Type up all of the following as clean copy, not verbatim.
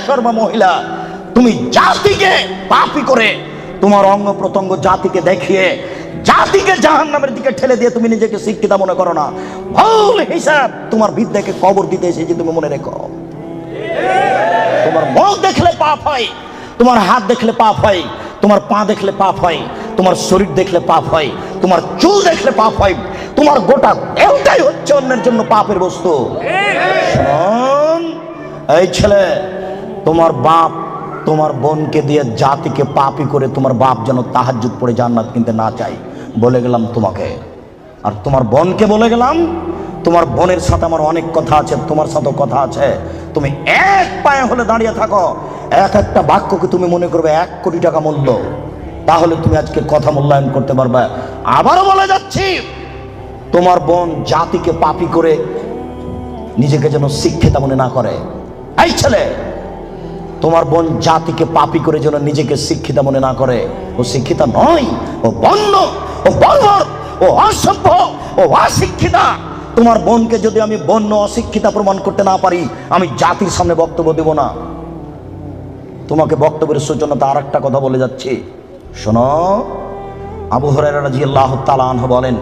শর্মা মহিলা, তুমি জাতিকে পাপী করে, তোমার অঙ্গ প্রত্যঙ্গ জাতিকে দেখিয়ে জাতিকে জাহান্নামের দিকে ঠেলে দিয়ে তুমি নিজেকে শিক্ষিত মনে করো না। ভুল হিসাব তোমার বিদ্যাকে কবর দিতে এসেছে, তুমি মনে রেখো। তোমার মুখ দেখলে পাপ হয়, তোমার হাত দেখলে পাপ হয়, তোমার পা দেখলে পাপ হয়, তোমার শরীর দেখলে পাপ হয়, তোমার চুল দেখলে পাপ হয়, তোমার গোটা দেহটাই হচ্ছে অন্যের জন্য পাপের বস্তু। শোন এই ছেলে, তোমার বাপ তোমার বোনকে দিয়ে জাতিকে পাপী করে তোমার বাপ যেন তাহাজ্জুদ পড়ে জান্নাত কিনতে না চাই, বলে গেলাম তোমাকে। আর তোমার বোনকে বলে গেলাম, তোমার বোনের সাথে আমার অনেক কথা আছে, তোমার সাথেও কথা আছে। তুমি এক পায়ে হলে দাঁড়িয়ে থাকো, এক একটা বাক্যকে তুমি মনে করবে 1 কোটি টাকা মূল্য, তাহলে তুমি আজকে কথা মূল্যায়ন করতে পারবে। আবারও বলে যাচ্ছি, তোমার বোন জাতিকে পাপী করে নিজেকে যেন শিক্ষিতা মনে না করে। এই ছেলে, তোমার বোন জাতিকে পাপী করে যেন নিজেকে শিক্ষিতা মনে না করে। ও শিক্ষিতা নয়, ও বন্য, ও বর্বর, ও অসভ্য, ও অশিক্ষিতা। তোমার বোনকে যদি আমি বন্য অশিক্ষিতা প্রমাণ করতে না পারি, আমি জাতির সামনে বক্তব্য দেব না। তোমাকে বক্তব্যের সূচনাতে আর একটা কথা বলে যাচ্ছি, শোনো। আবু হুরায়রা রাদিয়াল্লাহু তাআলা আনহু বলেন,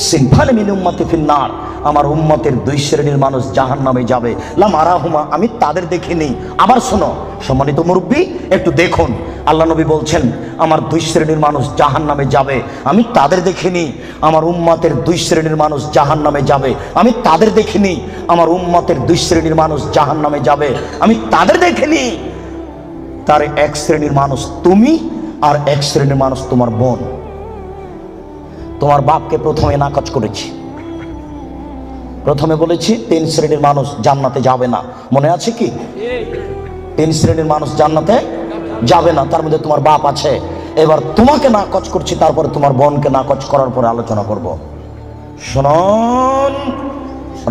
সিনফানি মিন উম্মতি ফিন্নার, আমার উম্মতের 2 শ্রেণীর মানুষ জাহান্নামে যাবে, লাম আরাহুমা, আমি তাদের দেখিনি। আবার শোনো সম্মানিত মুরব্বী, একটু দেখুন, আল্লাহ নবী বলছেন আমার 2 শ্রেণীর মানুষ জাহান্নামে যাবে, আমি তাদের দেখিনি। আমার উম্মতের 2 শ্রেণীর মানুষ জাহান্নামে যাবে, আমি তাদের দেখিনি। আমার উম্মতের 2 শ্রেণীর মানুষ জাহান্নামে যাবে, আমি তাদের দেখিনি। তার 1 শ্রেণীর মানুষ তুমি, আর 1 শ্রেণীর মানুষ তোমার বোন। তোমার বাপকে প্রথমে নাকচ করেছি, প্রথমে বলেছি 3 শ্রেণীর মানুষ জান্নাতে যাবে না, মনে আছে কি? 3 শ্রেণীর মানুষ জান্নাতে যাবে না, তার মধ্যে তোমার বাপ আছে। এবার তোমাকে নাকচ করছি, তারপরে তোমার বোনকে নাকচ করার পরে আলোচনা করব। শুনুন,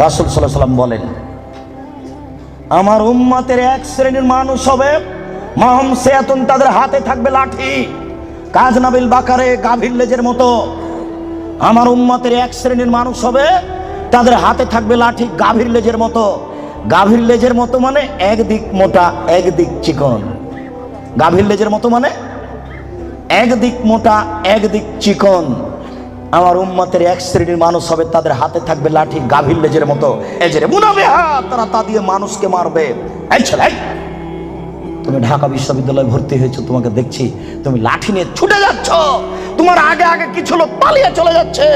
রাসূল সাল্লাল্লাহু আলাইহি ওয়াসাল্লাম বলেন, আমার উম্মতের 1 শ্রেণীর মানুষ হবে মাহম সেয়াতুন, তাদের হাতে থাকবে লাঠি, কাজনাবিল বাকারে, গাভীর লেজের মতো। আমার উম্মতের 1 শ্রেণীর মানুষ হবে, তাদের হাতে থাকবে লাঠি গাভীর লেজের মতো। গাভীর লেজের মতো মানে একদিক মোটা একদিক চিকন। গাভীর লেজের মতো মানে একদিক মোটা একদিক চিকন। আমার উম্মতের 1 শ্রেণীর মানুষ হবে, তাদের হাতে থাকবে লাঠি গাভীর লেজের মতো, এজরে মুনাবে হাত, তারা তা দিয়ে মানুষকে মারবে। এই ছেলে, তুমি ঢাকা বিশ্ববিদ্যালয়ে ভর্তি হয়েছো, তোমাকে দেখছি তুমি লাঠি নিয়ে ছুটে যাচ্ছ, তোমার আগে আগে কিছু লোক পালিয়ে চলে যাচ্ছে,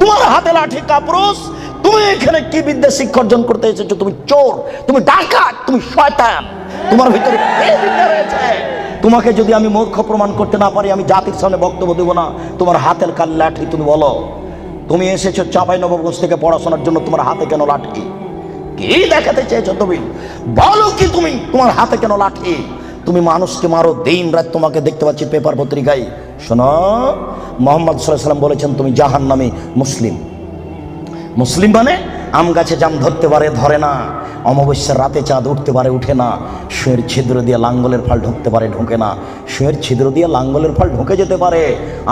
তোমার হাতে লাঠি কাপুরুষ। তুমি এখানে কি বিদ্যা শিক্ষা অর্জন করতে এসেছো? তুমি চোর, তুমি ডাকাত, তুমি শয়তান, তোমার ভিতরে এই বিদ্যা রয়েছে। তোমাকে যদি আমি মূর্খ প্রমাণ করতে না পারি, আমি জাতির সামনে বক্তব্য দেব না। তোমার হাতের কাল লাঠি, তুমি বলো, তুমি এসেছো চাঁপাইনবাবগঞ্জ থেকে পড়াশোনার জন্য, তোমার হাতে কেন লাঠি? কি দেখাতে চেয়েছো তুমি? বলো কি তুমি, তোমার হাতে কেন লাঠি? তুমি মানুষকে মারো দিন রাত, তোমাকে দেখতে পাচ্ছি পেপার পত্রিকায়। শোনো, মুহাম্মদ সাল্লাল্লাহু আলাইহি ওয়াসাল্লাম বলেছেন তুমি জাহান্নামী মুসলিম। মুসলিম মানে আম গাছে জাম ধরতে পারে ধরে না, অমাবস্যার রাতে চাঁদ উঠতে পারে উঠে না, শুয়ের ছিদ্র দিয়ে লাঙ্গলের ফাল ঢুকতে পারে ঢোকে না, শুয়ের ছিদ্র দিয়ে লাঙ্গলের ফাল ঢুকে যেতে পারে,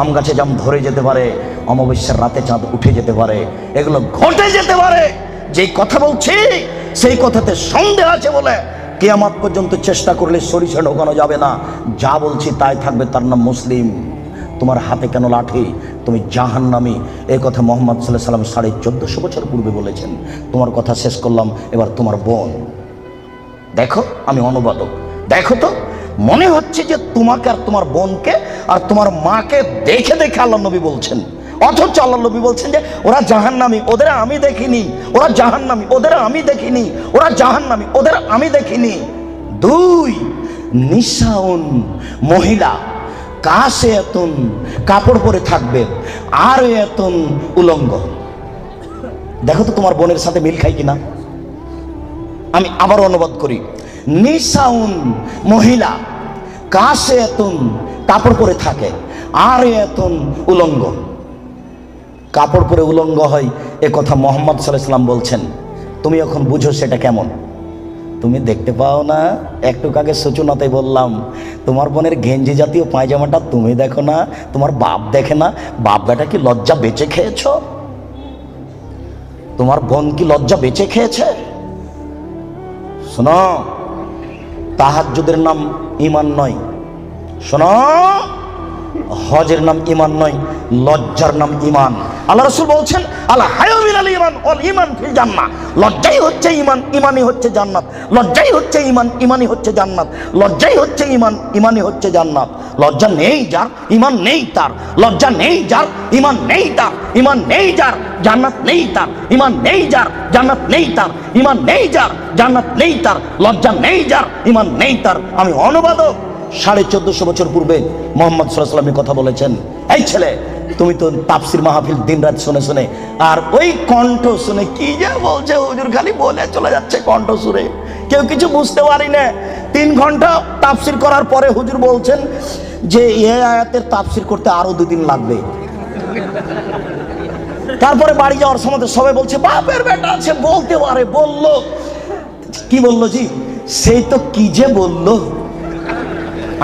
আম গাছে জাম ধরে যেতে পারে, অমাবস্যার রাতে চাঁদ উঠে যেতে পারে, এগুলো ঘটে যেতে পারে। যেই কথা বলছি সেই কথাতে সন্দেহ আছে বলে কিয়ামত পর্যন্ত চেষ্টা করলে সরিষা ঢোকানো যাবে না। যা বলছি তাই থাকবে, তার নাম মুসলিম। তোমার হাতে কেন লাঠি? তুমি জাহান্নামী। এই কথা মুহাম্মদ সাল্লাল্লাহু আলাইহি ওয়াসাল্লাম 1450 বছর পূর্বে বলেছেন। তোমার কথা শেষ করলাম, এবার তোমার বোন। দেখো আমি অনুবাদক, দেখো তো মনে হচ্ছে যে তোমাকে আর তোমার বোনকে আর তোমার মাকে দেখে দেখে আল্লাহ নবী বলছেন, অথচ আল্লাহ নবী বলছেন যে ওরা জাহান্নামী, ওদের আমি দেখিনি। ওরা জাহান্নামী, ওদের আমি দেখিনি। ওরা জাহান্নামী, ওদের আমি দেখিনি। 2 নিসাউন, মহিলা, কাশে এতন, কাপড় পরে থাকবে, আর এতন উলঙ্গ। দেখো তো তোমার বোনের সাথে মিল খাই কিনা। আমি আবার অনুবাদ করি, নিসাউন, মহিলা, কাশে এতন, কাপড় পরে থাকে, আর এতন উলঙ্গ। কাপড় পরে উলঙ্গ হয় এ কথা মুহাম্মদ সাল্লাল্লাহু আলাইহি ওয়াসাল্লাম বলছেন। তুমি এখন বুঝো সেটা কেমন। তুমি দেখতে পাও না, একটু আগে সূচনাতে বললাম তোমার বোনের গেঞ্জি জাতীয় পায়জামাটা তুমি দেখো না, তোমার বাপ দেখে না। বাপ বেটা কি লজ্জা বেঁচে খেয়েছ? তোমার বোন কি লজ্জা বেঁচে খেয়েছে? শোনো, তাহাজ্জুদের নাম ঈমান নয়। শোনো, হজের নাম ঈমান নয়, লজ্জার নাম ঈমান। আল্লাহ রাসূল বলছেন, আলা হায়া মিনাল ঈমান ওয়াল ঈমান ফিল জান্নাহ। লজ্জাই হচ্ছে ঈমান, ঈমানই হচ্ছে জান্নাত। লজ্জাই হচ্ছে ঈমান, ঈমানই হচ্ছে জান্নাত। লজ্জাই হচ্ছে ঈমান, ঈমানই হচ্ছে জান্নাত। লজ্জা নেই যার, ঈমান নেই তার। লজ্জা নেই যার, ঈমান নেই তার। ঈমান নেই যার, জান্নাত নেই তার। ঈমান নেই যার, জান্নাত নেই তার। ঈমান নেই যার, জান্নাত নেই তার। লজ্জা নেই যার, ঈমান নেই তার। আমি অনুবাদক। 1450 বছর পূর্বে মুহাম্মদ সাল্লাল্লাহু আলাইহি ওয়াসাল্লাম কথা বলেছেন, এই ছেলে, তুমি তো তাফসির মাহফিল দিনরাত শুনে শুনে, আর ওই কণ্ঠ শুনে কি যে বলছে হুজুর, খালি বলে চলে যাচ্ছে কণ্ঠ সুরে, কেউ কিছু বুঝতে পারি না। 3 ঘন্টা তাফসির করার পরে হুজুর বলছেন যে এই আয়াতের তাফসির করতে আরো 2 দিন লাগবে। তারপরে বাড়ি যাওয়ার সময় সবাই বলছে, বাপের বেটা আছে, বলতে পারে। বললো কি? বললো জি, সেই তো কি যে বললো।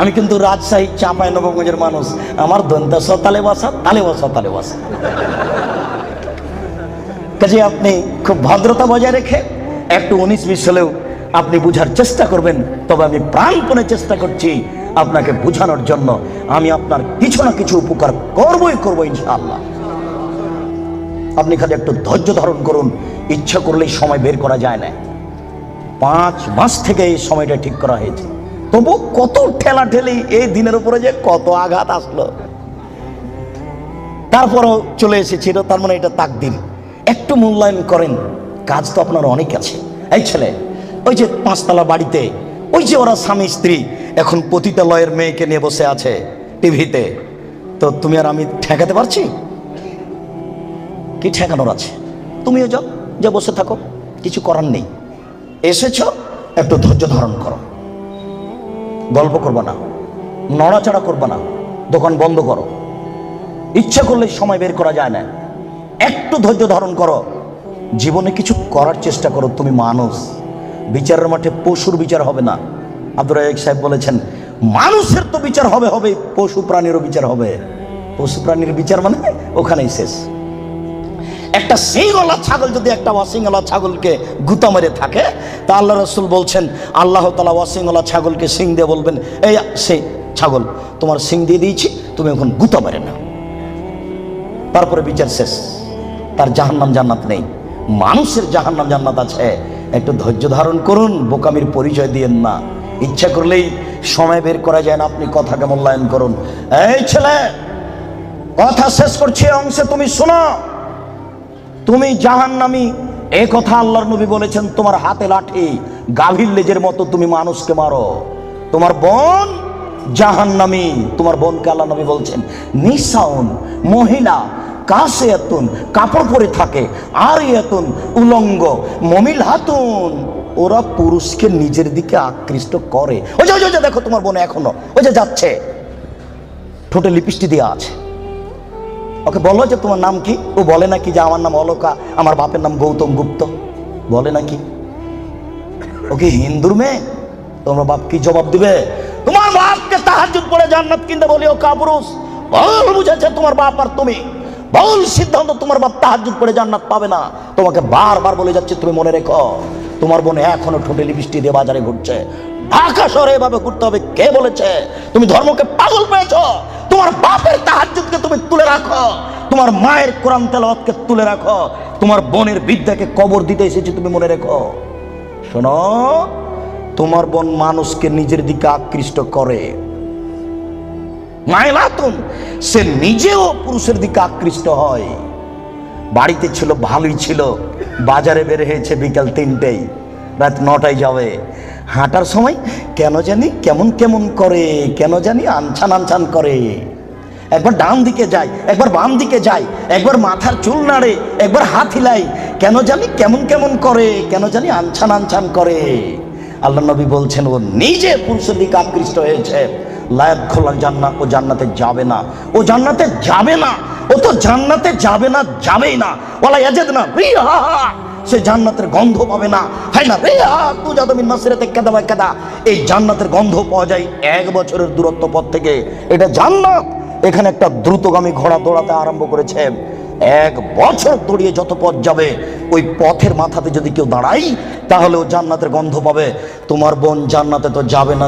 আমি কিন্তু রাজশাহী চাঁপাইনবাবগঞ্জের মানুষ, আমার দন্তাস তালে বসা, তালে বসা, তালে বসা। কাজে আপনি খুব ভদ্রতা বজায় রেখে একটু 19-20 হলেও আপনি বুঝার চেষ্টা করবেন। তবে আমি প্রাণপণে চেষ্টা করছি আপনাকে বোঝানোর জন্য। আমি আপনার কিছু না কিছু উপকার করবই করবো ইনশাআল্লাহ। আপনি খালি একটু ধৈর্য ধারণ করুন। ইচ্ছা করলেই সময় বের করা যায় না। 5 মাস থেকে এই সময়টা ঠিক করা হয়েছে, তবু কত ঠেলা ঠেলি, এই দিনের উপরে যে কত আঘাত আসলো, তারপরও চলে এসেছিল। তার মানে এটা তাকদীর। একটু মূল্যায়ন করেন, কাজ তো আপনার অনেক আছে। এই ছেলে, ওই যে 5 তলা বাড়িতে, ওই যে ওরা স্বামী স্ত্রী এখন পতিতালয়ের মেয়েকে নিয়ে বসে আছে টিভিতে, তো তুমি আর আমি ঠেকাতে পারছি? কি ঠেকানোর আছে? তুমিও যাও, যা বসে থাকো, কিছু করার নেই। এসেছো, একটু ধৈর্য ধারণ করো। গল্প করবো না, নড়াচড়া করবো না, দোকান বন্ধ করো। ইচ্ছা করলে সময় বের করা যায় না। একটু ধৈর্য ধারণ করো, জীবনে কিছু করার চেষ্টা করো। তুমি মানুষ, বিচারের মাঠে পশুর বিচার হবে না। আব্দুর রাজ্জাক সাহেব বলেছেন, মানুষের তো বিচার হবে হবে, পশু প্রাণীরও বিচার হবে। পশু প্রাণীর বিচার মানে ওখানেই শেষ। একটা সিংওয়ালা ছাগল যদি একটা অসিংওয়ালা ছাগলকে গুতা মেরে থাকে, তা আল্লাহ রাসূল বলছেন, আল্লাহ তাআলা অসিংওয়ালা ছাগলকে সিং দিয়ে বলবেন, এই সেই ছাগল, তোমার সিং দিয়ে দিয়েছি, তুমি এখন গুতা মেরে না। তারপরে বিচার শেষ। তার জাহান্নাম জান্নাত নেই। মানুষের জাহান্নাম জান্নাত আছে। একটু ধৈর্য ধারণ করুন, বোকামির পরিচয় দিয়েন না। ইচ্ছা করলেই সময় বের করা যায় না। আপনি কথাকে মূল্যায়ন করুন। এই ছেলে, কথা শেষ করছি, অংশে তুমি শোনো। তুমি জাহান্নামী, এই কথা আল্লাহর নবী বলেছেন। তোমার হাতে লাঠি, গাভীর লেজের মতো তুমি মানুষকে মারো। তোমার বোন জাহান্নামী। তোমার বোনকে আল্লাহ নবী বলছেন নিসাউন, মহিলা, কাসিয়াতুন, কাপড় পরে থাকে, আরিয়াতুন, উলঙ্গ, মমিল হাতুন, ওরা পুরুষকে নিজের দিকে আকৃষ্ট করে। ওই যে দেখো তোমার বোন এখনো ওই যে যাচ্ছে, ঠোঁটে লিপস্টিক দেওয়া আছে। ওকে বলো যে তোমার নাম কি? ও বলে নাকি যে আমার নাম অলকা, আমার বাপের নাম গৌতম গুপ্ত, বলে নাকি? ওকে হিন্দুর মেয়ে, তোমার বাপ কি জবাব দিবে? তোমার বাপকে তাহাজ্জুদ পড়ে জান্নাত কিনতে বলি ও কাপুরুষ, ভুল বুঝেছে তোমার বাপ আর তুমি। ভুল সিদ্ধান্ত, তোমার বাপ তাহাজ্জুদ পড়ে জান্নাত পাবে না। তোমাকে বারবার বলে যাচ্ছে, তুমি মনে রেখো। তোমার বোন এখনো ঠোঁটে লিপস্টিক দিয়ে বাজারে ঘুরছে। ঢাকা শহরে এভাবে ঘুরতে হবে কে বলেছে? তুমি ধর্মকে পাগল পেয়েছো। তোমার বাপের তাহাজ্জুদকে তুমি তুলে রাখো, তোমার মায়ের কোরআন তেলাওয়াতকে তুলে রাখো, তোমার বোনের বিদ্যাকে কবর দিতে এসেছে, তুমি মনে রেখো। শোনো, তোমার বোন মানুষকে নিজের দিকে আকৃষ্ট করে। মাইলাতুন, সে নিজেও পুরুষের দিকে আকৃষ্ট হয়। বাড়িতে ছিল, ভালোই ছিল, বাজারে বের হয়েছে বিকাল 3টেই, রাত 9টায় যাবে। হাঁটার সময় কেন জানি কেমন কেমন করে, কেন জানি আনছান আনছান করে। একবার ডান দিকে যায়, একবার বাম দিকে যায়, একবার মাথার চুল নাড়ে, একবার হাত হিলাই, কেন জানি কেমন কেমন করে, কেন জানি আনছান আনছান করে। আল্লাহ নবী বলছেন, ও নিজে পুরুষের দিকে আকৃষ্ট হয়েছে। লায়াত খোলা জান্নাত, ও জান্নাতে যাবে না, ও জান্নাতে যাবে না, ও তো জান্নাতে যাবে না, যাবেই না। ওয়ালা ইয়াজিদনা রিহা, সে জান্নাতের গন্ধ পাবে না। হাই না রিহা তুজাদু মিন মাসিরাতি কাদা ওয়া কাদা, এই জান্নাতের গন্ধ পাওয়া যায় 1 বছরের দূরত্ব পথ থেকে। এটা জান্নাত। এখানে একটা দ্রুতগামী ঘোড়া দৌড়াতে আরম্ভ করেছে, 1 বছর দৌড়িয়ে যত পথ যাবে ওই পথের মাথাতে যদি কেউ দাঁড়াই তাহলে ও জান্নাতের গন্ধ পাবে। তোমার বোন জান্নাতে তো যাবে না,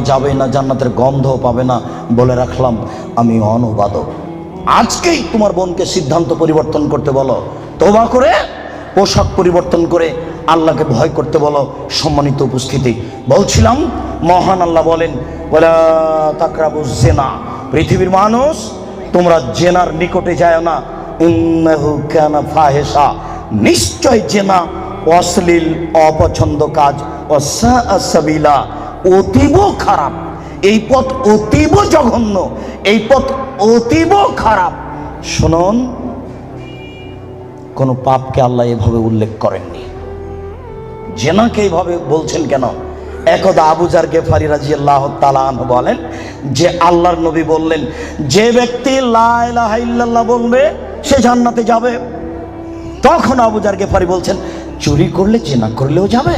জান্নাতের গন্ধও পাবে না। বলে রাখলাম আমি অনুবাদক। আজকেই তোমার বোনকে সিদ্ধান্ত পরিবর্তন করতে বলো, তওবা করে পোশাক পরিবর্তন করে আল্লাহকে ভয় করতে বলো। সম্মানিত উপস্থিতি, বলছিলাম মহান আল্লাহ বলেন ওয়ালা তাকরাবুজ জিনা, পৃথিবীর মানুষ তোমরা জেনার নিকটে যায় না। ইন্নাহু কানা ফাহিশা, নিশ্চয় জেনা অশ্লীল অপছন্দ কাজ। ওয়াসাআ সাবিলা, অতীব খারাপ। এই পথ অতীব জঘন্য, এই পথ অতীব খারাপ। শুনুন, কোন পাপকে আল্লাহ এভাবে উল্লেখ করেননি, জেনাকে এইভাবে বলছেন কেন? একদা আবু যার গেফারি রাদিয়াল্লাহু তাআলা আনহু বলেন যে আল্লাহর নবী বললেন যে ব্যক্তি লা ইলাহা ইল্লাল্লাহ বলবে সে জান্নাতে যাবে। তখন আবু যার গেফারি বলছেন চুরি করলে জেনা করলেও যাবে?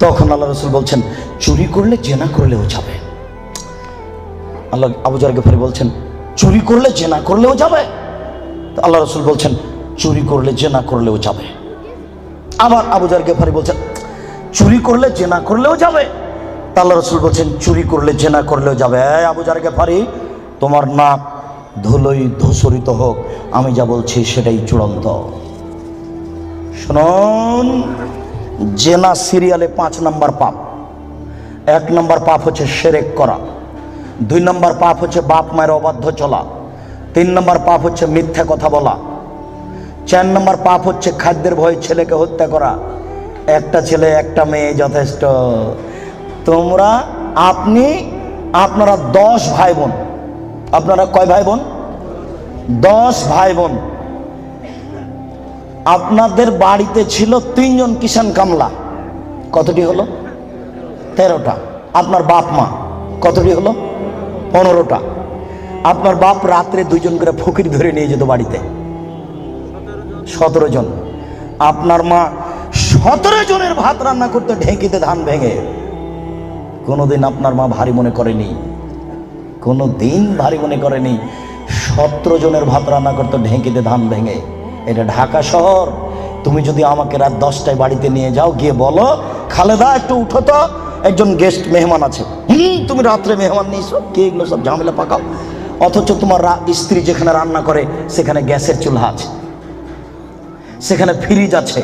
তখন আল্লাহ রাসূল বলছেন চুরি করলে জেনা করলেও যাবে। আল্লাহ আবু যার গেফারি বলছেন চুরি করলে জেনা করলেও যাবে? আল্লাহ রাসূল বলছেন চুরি করলে জেনা করলেও যাবে। আবার আবু যার গেফারি বলছেন চুরি করলে জেনা করলেও যাবে। আল্লাহ রাসূল বলছেন চুরি করলে জেনা করলেও যাবে। আবু যার গেফারি, তোমার নাক ধুলোই ধূসরিত হোক, আমি যা বলছি সেটাই চূড়ান্ত। শুনুন, জেনা সিরিয়ালে 5 নম্বর পাপ। 1 নম্বর পাপ হচ্ছে শিরক করা, 2 নম্বর পাপ হচ্ছে বাপ মায়ের অবাধ্য চলা, 3 নম্বর পাপ হচ্ছে মিথ্যা কথা বলা, 4 নম্বর পাপ হচ্ছে খাদ্যের ভয়ে ছেলেকে হত্যা করা। একটা ছেলে একটা মেয়ে যথেষ্ট। আপনারা 10 ভাই বোন। আপনারা কয় ভাই বোন? 10 ভাই বোন। আপনাদের বাড়িতে ছিল 3 জন কিষান কামলা, কতটি হলো? 13টা। আপনার বাপ মা কতটি হলো? 15টা। আপনার বাপ রাত্রে 2 জন করে ফকির ধরে নিয়ে যেত বাড়িতে, 17 জন। আপনার মা 17 জনের ভাত রান্না করতে ঢেঁকিতে ধান ভেঙে। কোনোদিন আপনার মা ভারী মনে করেনি, কোনোদিন ভারী মনে করেনি 17 জনের ভাত রান্না করতে ঢেঁকিতে ধান ভেঙে। এটা ঢাকা শহর। তুমি যদি আমাকে রাত 10টায় বাড়িতে নিয়ে যাও, গিয়ে বলো খালেদা একটু উঠো তো, একজন গেস্ট মেহমান আছে। তুমি রাত্রে মেহমান নিয়েছো, কে এগুলো সব ঝামেলা পাকাও। অথচ তোমার স্ত্রী যেখানে রান্না করে সেখানে গ্যাসের চুলা আছে, সেখানে ফ্রিজ আছে।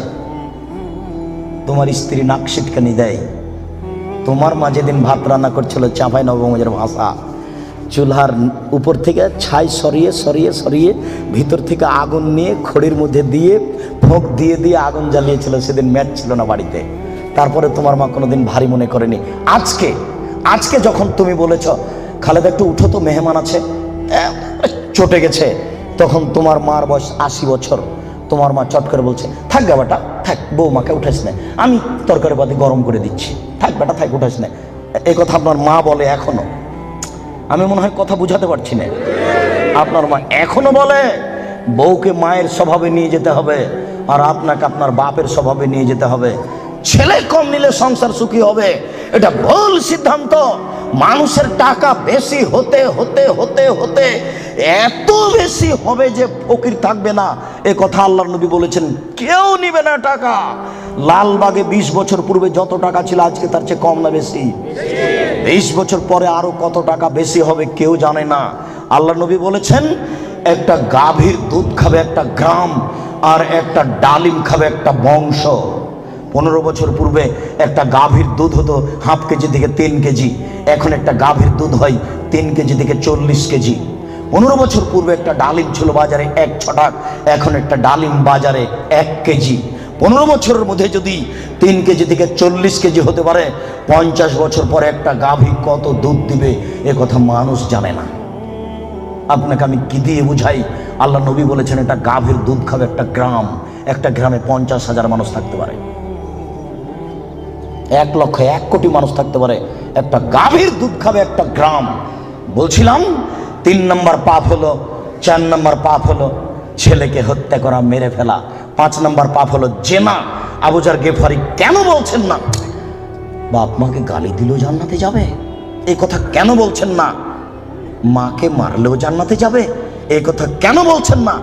তোমার স্ত্রী নাক সিটকানি দেয়। তোমার মা যেদিন ভাত রান্না করছিল চাঁপাই নবগঞ্জের ভাষা, চুলার উপর থেকে ছাই সরিয়ে সরিয়ে সরিয়ে ভিতর থেকে আগুন নিয়ে খড়ির মধ্যে দিয়ে ফোঁক দিয়ে দিয়ে আগুন জ্বালিয়েছিল। সেদিন ম্যাট ছিল না বাড়িতে। তারপরে তোমার মা কোনোদিন ভারী মনে করেনি। আজকে যখন তুমি বলেছ খালেদা একটু উঠো তো, মেহমান আছে, চটে গেছে, তখন তোমার মার বয়স 80 বছর। তোমার মা চট করে বলছে থাক গে বেটা থাক, বৌমাকে উঠাইস না, আমি তরকারি পাতি গরম করে দিচ্ছি, থাক বেটা থাক, উঠাইস না। এই কথা আপনার মা বলে এখনো। আমি মনে হয় কথা বুঝাতে পারছি না। আপনার মা এখনো বলে বউকে মায়ের স্বভাবে নিয়ে যেতে হবে, আর আপনাকে আপনার বাপের স্বভাবে নিয়ে যেতে হবে। ছেলে কম নিলে সংসার সুখী হবে, এটা ভুল সিদ্ধান্ত। মানুষের টাকা বেশি হতে হতে হতে হতে এত বেশি হবে যে ফকির থাকবে না, এ কথা আল্লাহর নবী বলেছেন। কেউ নিবে না টাকা। লালবাগে 20 বছর পূর্বে যত টাকা ছিল আজকে তার চেয়ে কম না বেশি? 20 বছর পরে আরো কত টাকা বেশি হবে কেউ জানে না। আল্লাহর নবী বলেছেন একটা গাভীর দুধ খাবে একটা গ্রাম, আর একটা ডালিম খাবে একটা বংশ। 15 বছর পূর্বে একটা গাভীর দুধ হতো হাফ কেজি থেকে 3 কেজি, এখন একটা গাভীর দুধ হয় 3 কেজি থেকে 40 কেজি। 15 বছর পূর্বে একটা ডালিম ছিল বাজারে 1 ছটাক, এখন একটা ডালিম বাজারে 1 কেজি। 15 বছরের মধ্যে যদি 3 কেজি থেকে 40 কেজি হতে পারে, 50 বছর পরে একটা গাভী কত দুধ দিবে এ কথা মানুষ জানে না। আপনাকে আমি কি দিয়ে বুঝাই? আল্লাহ নবী বলেছেন এটা গাভীর দুধ খাবে একটা গ্রাম। একটা গ্রামে 50,000 মানুষ থাকতে পারে, 1 লক্ষ 1 কোটি মানুষ থাকতে পারে। একটা গাভীর দুধ খাবে একটা গ্রাম। বলছিলাম 3 নম্বর পাপ হলো, 4 নম্বর পাপ হলো ছেলেকে হত্যা করা, মেরে ফেলা। 5 নম্বর পাপ হলো জেনা। আবু যার গেফারি কেন বলছেন না বাপ মাকে গালি দিলেও জান্নাতে যাবে? এই কথা কেন বলছেন না? মাকে মারলেও জান্নাতে যাবে? এই কথা কেন বলছেন না?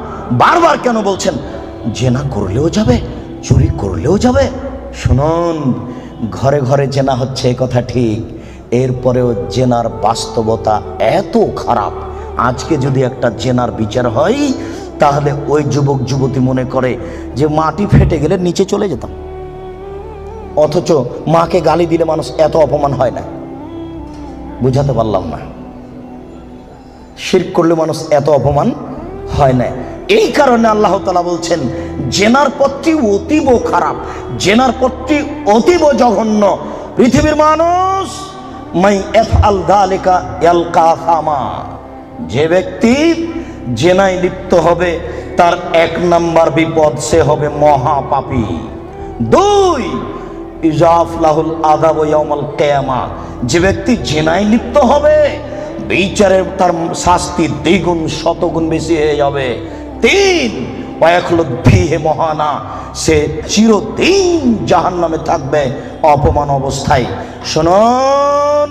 বারবার কেন বলছেন? জেনা করলেও যাবে, চুরি করলেও যাবে। শুনুন, ঘরে ঘরে জেনা হচ্ছে এ কথা ঠিক, এরপরেও জেনার বাস্তবতা এত খারাপ। আজকে যদি একটা জেনার বিচার হয়, তাহলে ওই যুবক যুবতী মনে করে যে মাটি ফেটে গেলে নিচে চলে যেতাম। অথচ মাকে গালি দিলে মানুষ এত অপমান হয় না। বুঝাতে পারলাম না? শিরক করলে মানুষ এত অপমান হয় না। এই কারণে আল্লাহ তাআলা বলছেন জেনার পথটি অতীব খারাপ, জেনার পথটি অতীব জঘন্য। পৃথিবীর মানুষ মাই ইফআল যালিকা ইয়ালকা আসামা, যে ব্যক্তি জেনায় লিপ্ত হবে তার 1 নাম্বার বিপদ, সে হবে মহাপাপী। 2, ইজাফলাহুল আযাব ইয়াউমাল কিয়ামা, যে ব্যক্তি জেনায় লিপ্ত হবে বিচারের তার শাস্তি দ্বিগুণ শতগুণ বেশি হয়ে যাবে। 3, ওয়ায়াখলুদ ফীহি মুহানা, সে চিরদিন জাহান্নামে থাকবে অপমান অবস্থায়। শুনুন,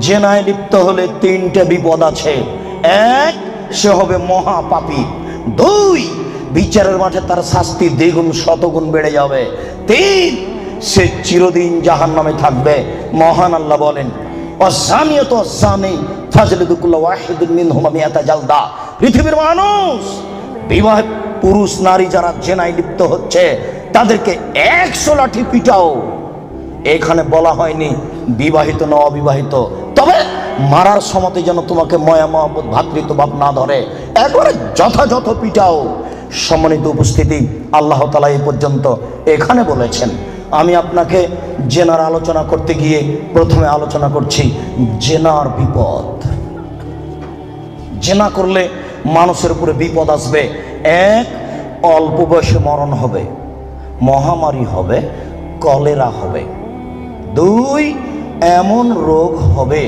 জেনায় লিপ্ত হলে 3টে বিপদ আছে। 1, সে হবে মহাপাপী। 2, বিচারের মাঠে তার শাস্তি দ্বিগুণ শতগুণ বেড়ে যাবে। 3, সে চিরদিন জাহান্নামে থাকবে। মহান আল্লাহ বলেন ওয়াসানিয়াতু ওয়াসানি ফাজলিদু কুল্লা ওয়াহিদিন মিনহুমা মিআতা জালদা। পৃথিবীর মানুষ, বিবাহ পুরুষ নারী যারা জেনায় লিপ্ত হচ্ছে তাদেরকে 100 লাঠি পিটাও। এখানে বলা হয়নি বিবাহিত না অবিবাহিত, তবে মারার সময় যেন তোমাকে মায়া মহব্বত ভ্রাতৃত্বভাব না ধরে, একবারে যথাযথ পিটাও। সম্মানিত উপস্থিতি, আল্লাহ তাআলা এই পর্যন্ত এখানে বলেছেন। আমি আপনাকে জেনার আলোচনা করতে গিয়ে প্রথমে আলোচনা করছি জেনার বিপদ। জেনা করলে মানুষের উপরে বিপদ আসবে। 1, অল্প বয়সে মরণ হবে, মহামারী হবে, কলেরা হবে। 2, এমন রোগ হবে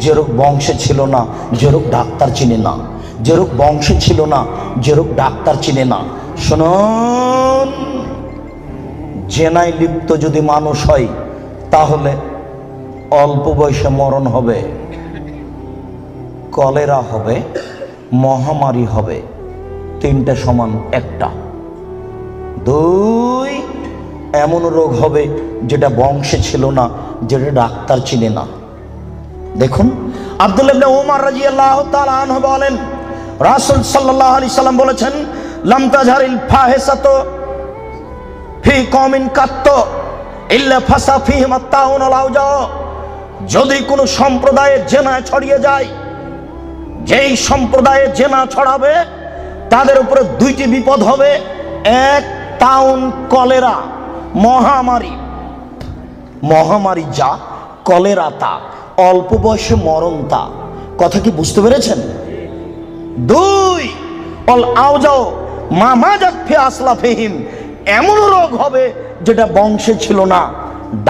যে রোগ বংশে ছিল না, যে রোগ ডাক্তার চিনে না, যে রোগ বংশে ছিল না, যে রোগ ডাক্তার চিনে না। শুনুন, জেনায় লিপ্ত যদি মানুষ হয় তাহলে অল্প বয়সে মরণ হবে, কলেরা হবে, মহামারী হবে। 3টে সমান একটা। 2, এমন রোগ হবে যেটা বংশে ছিল না, যেটা ডাক্তার চিনে না। দেখুন, আব্দুল্লাহ ইবনে ওমর রাদিয়াল্লাহু তাআলা আনহু বলেন রাসূল সাল্লাল্লাহু আলাইহি সাল্লাম বলেছেন লাম তাজহারিল ফাহিসাতু ফি কওমিন কাত্ত ইল্লা ফাসা ফীহিম আত-তাউন ওয়াল আওজা। যদি কোনো সম্প্রদায়ে জেনা ছড়িয়ে যায়, যেই সম্প্রদায়ে জেনা ছড়াবে তাদের উপরে 2টি বিপদ হবে। 1, তাউন, কলেরা, মহামারী। মহামারী যা, কলেরা তা, অল্প বয়সে মরণ তা। কথা কি বুঝতে পেরেছেন? 2, অল আওজাও মামাজাত ফি আসলাফিহিম, এমন রোগ হবে যেটা বংশে ছিল না,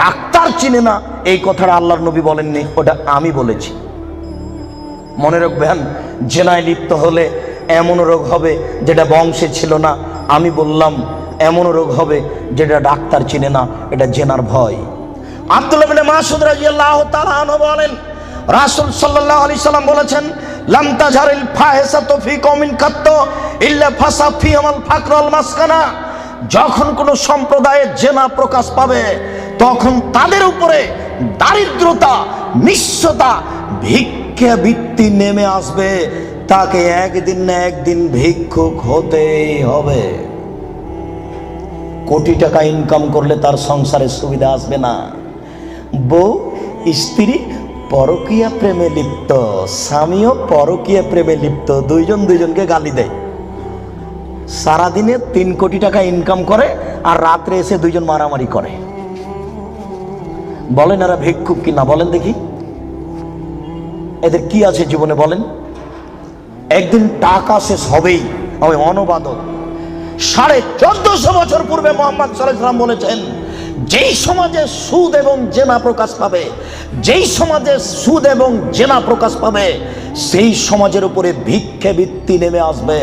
ডাক্তার চিনে না। এই কথাটা আল্লাহর নবী বলেননি, ওটা আমি বলেছি। মনে রাখবেন, জেনায় লিপ্ত হলে এমন রোগ হবে যেটা বংশে ছিল না, আমি বললাম। এমন রোগ হবে যেটা ডাক্তার চিনে না, এটা জেনার ভয়। আব্দুল্লাহ ইবনে মাসউদ রাদিয়াল্লাহু তাআলা আনহু বলেন রাসূল সাল্লাল্লাহু আলাইহি সাল্লাম বলেছেন লাম তাজহারিল ফাহিসাতু ফি কওমিন কাত্ত ইল্লা ফাসা ফীহিল ফাকর ওয়াল মাসকানা। যখন কোনো সম্প্রদায়ে জেনা প্রকাশ পাবে তখন তাদের উপরে দারিদ্রতা, নিঃস্বতা, ভিক্ষাবৃত্তি নেমে আসবে। তাকে একদিন না একদিন ভিক্ষুক হতেই হবে। কোটি টাকা ইনকাম করলে তার সংসারে সুবিধা আসবে না। বউ স্ত্রী পরকীয়া প্রেমে লিপ্ত, স্বামীও পরকীয়া প্রেমে লিপ্ত, দুইজন দুইজনকে গালি দেয়। সারাদিনে 3 কোটি টাকা ইনকাম করে আর রাত্রে এসে দুইজন মারামারি করে। বলেন এরা ভিক্ষুক কিনা? বলেন দেখি, এদের কি আছে জীবনে বলেন? একদিন টাকা শেষ হবেই। আমি অনবাদক 1450 বছর পূর্বে মুহাম্মদ সাল্লাল্লাহু আলাইহি ওয়াসাল্লাম বলেছেন, যেই সমাজে সুদ এবং জেনা প্রকাশ পাবে, যেই সমাজে সুদ এবং জেনা প্রকাশ পাবে, সেই সমাজের উপরে ভিক্ষাবৃত্তি নেমে আসবে।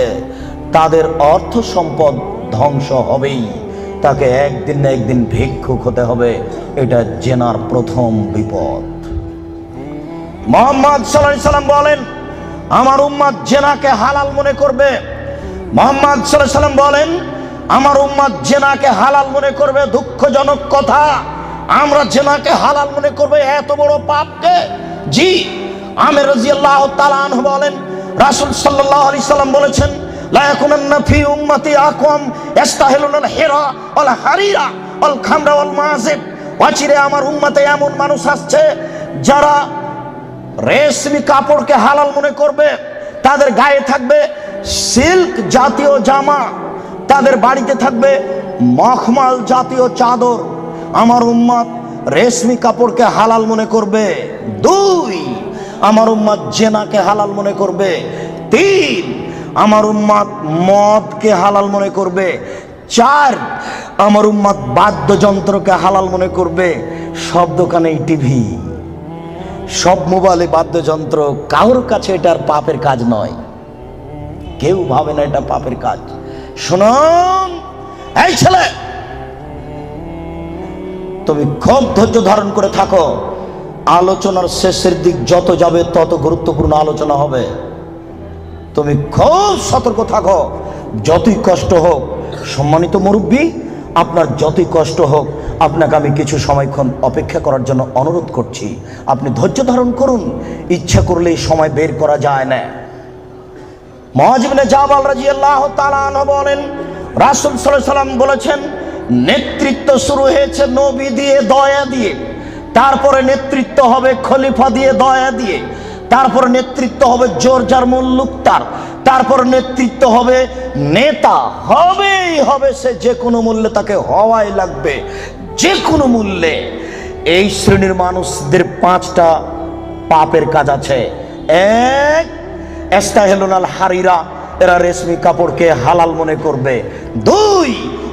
তাদের অর্থ সম্পদ ধ্বংস হবেই, তাকে একদিন না একদিন ভিক্ষুক হতে হবে। এটা জেনার প্রথম বিপদ। মুহাম্মদ সাল্লাল্লাহু আলাইহি ওয়াসাল্লাম বলেন আমার উম্মত জেনাকে হালাল মনে করবে। মুহাম্মদ সাল্লাল্লাহু আলাইহি ওয়াসাল্লাম বলেন আমার উম্মত জেনাকে হালাল মনে করবে। দুঃখজনক কথা, আমরা জেনাকে হালাল মনে করবে, এত বড় পাপকে। জি, আমির রাদিয়াল্লাহু তাআলা আনহু বলেন রাসূল সাল্লাল্লাহু আলাইহি সাল্লাম বলেছেন লা ইয়াকুনান্না ফি উম্মতি আকওয়াম ইস্তাহিলুনাল হিরা ওয়াল হারিরা ওয়াল খামরা ওয়াল মাযিব। অচিরে আমার উম্মতে এমন মানুষ আসছে যারা রেশমি কাপড়কে হালাল মনে করবে, তাদের গায়ে থাকবে সিল্ক জাতীয় জামা, তাদের বাড়িতে থাকবে মখমল জাতীয় চাদর। আমার উম্মত রেশমি কাপড়কে হালাল মনে করবে। 2, আমার উম্মত জেনাকে হালাল মনে করবে। 3, আমার উম্মত মদকে হালাল মনে করবে। 4, আমার উম্মত বাদ্যযন্ত্রকে হালাল মনে করবে। সব দোকানেই টিভি, সব মোবাইলে বাদ্যযন্ত্র। কারোর কাছে এটার পাপের কাজ নয়, কেউ ভাবে না এটা পাপের কাজ। শুনুন, এই ছেলে, তুমি খুব ধৈর্য ধারণ করে থাকো। আলোচনার শেষের দিক যত যাবে তত গুরুত্বপূর্ণ আলোচনা হবে। তুমি খুব সতর্ক থাকো। যতই কষ্ট হোক, সম্মানিত মুরব্বী, আপনার যতই কষ্ট হোক, আপনাকে আমি কিছু সময়ক্ষণ অপেক্ষা করার জন্য অনুরোধ করছি। আপনি ধৈর্য ধারণ করুন, ইচ্ছা করলেই সময় বের করা যায় না। মুআয ইবনে জাবাল রাদিয়াল্লাহু তাআলা আনহু বলেন রাসূল সাল্লাল্লাহু আলাইহি সাল্লাম বলেছেন নেতৃত্ব শুরু হয়েছে নবী দিয়ে, দয়া দিয়ে, তারপরে নেতৃত্ব হবে খলিফা দিয়ে, দয়া দিয়ে, তারপরে নেতৃত্ব হবে জোরজার মুল্লুকতার, তারপর নেতৃত্ব হবে নেতা। হবেই হবে, সে যে কোনো মূল্যে তাকে হওয়াই লাগবে, যে কোনো মূল্যে। এই শ্রেণীর মানুষদের 5টা পাপের কাজ আছে। 1, ইস্তাহিলুনাল হারিরা, এরা রেশমি কাপড়কে হালাল মনে করবে। 2,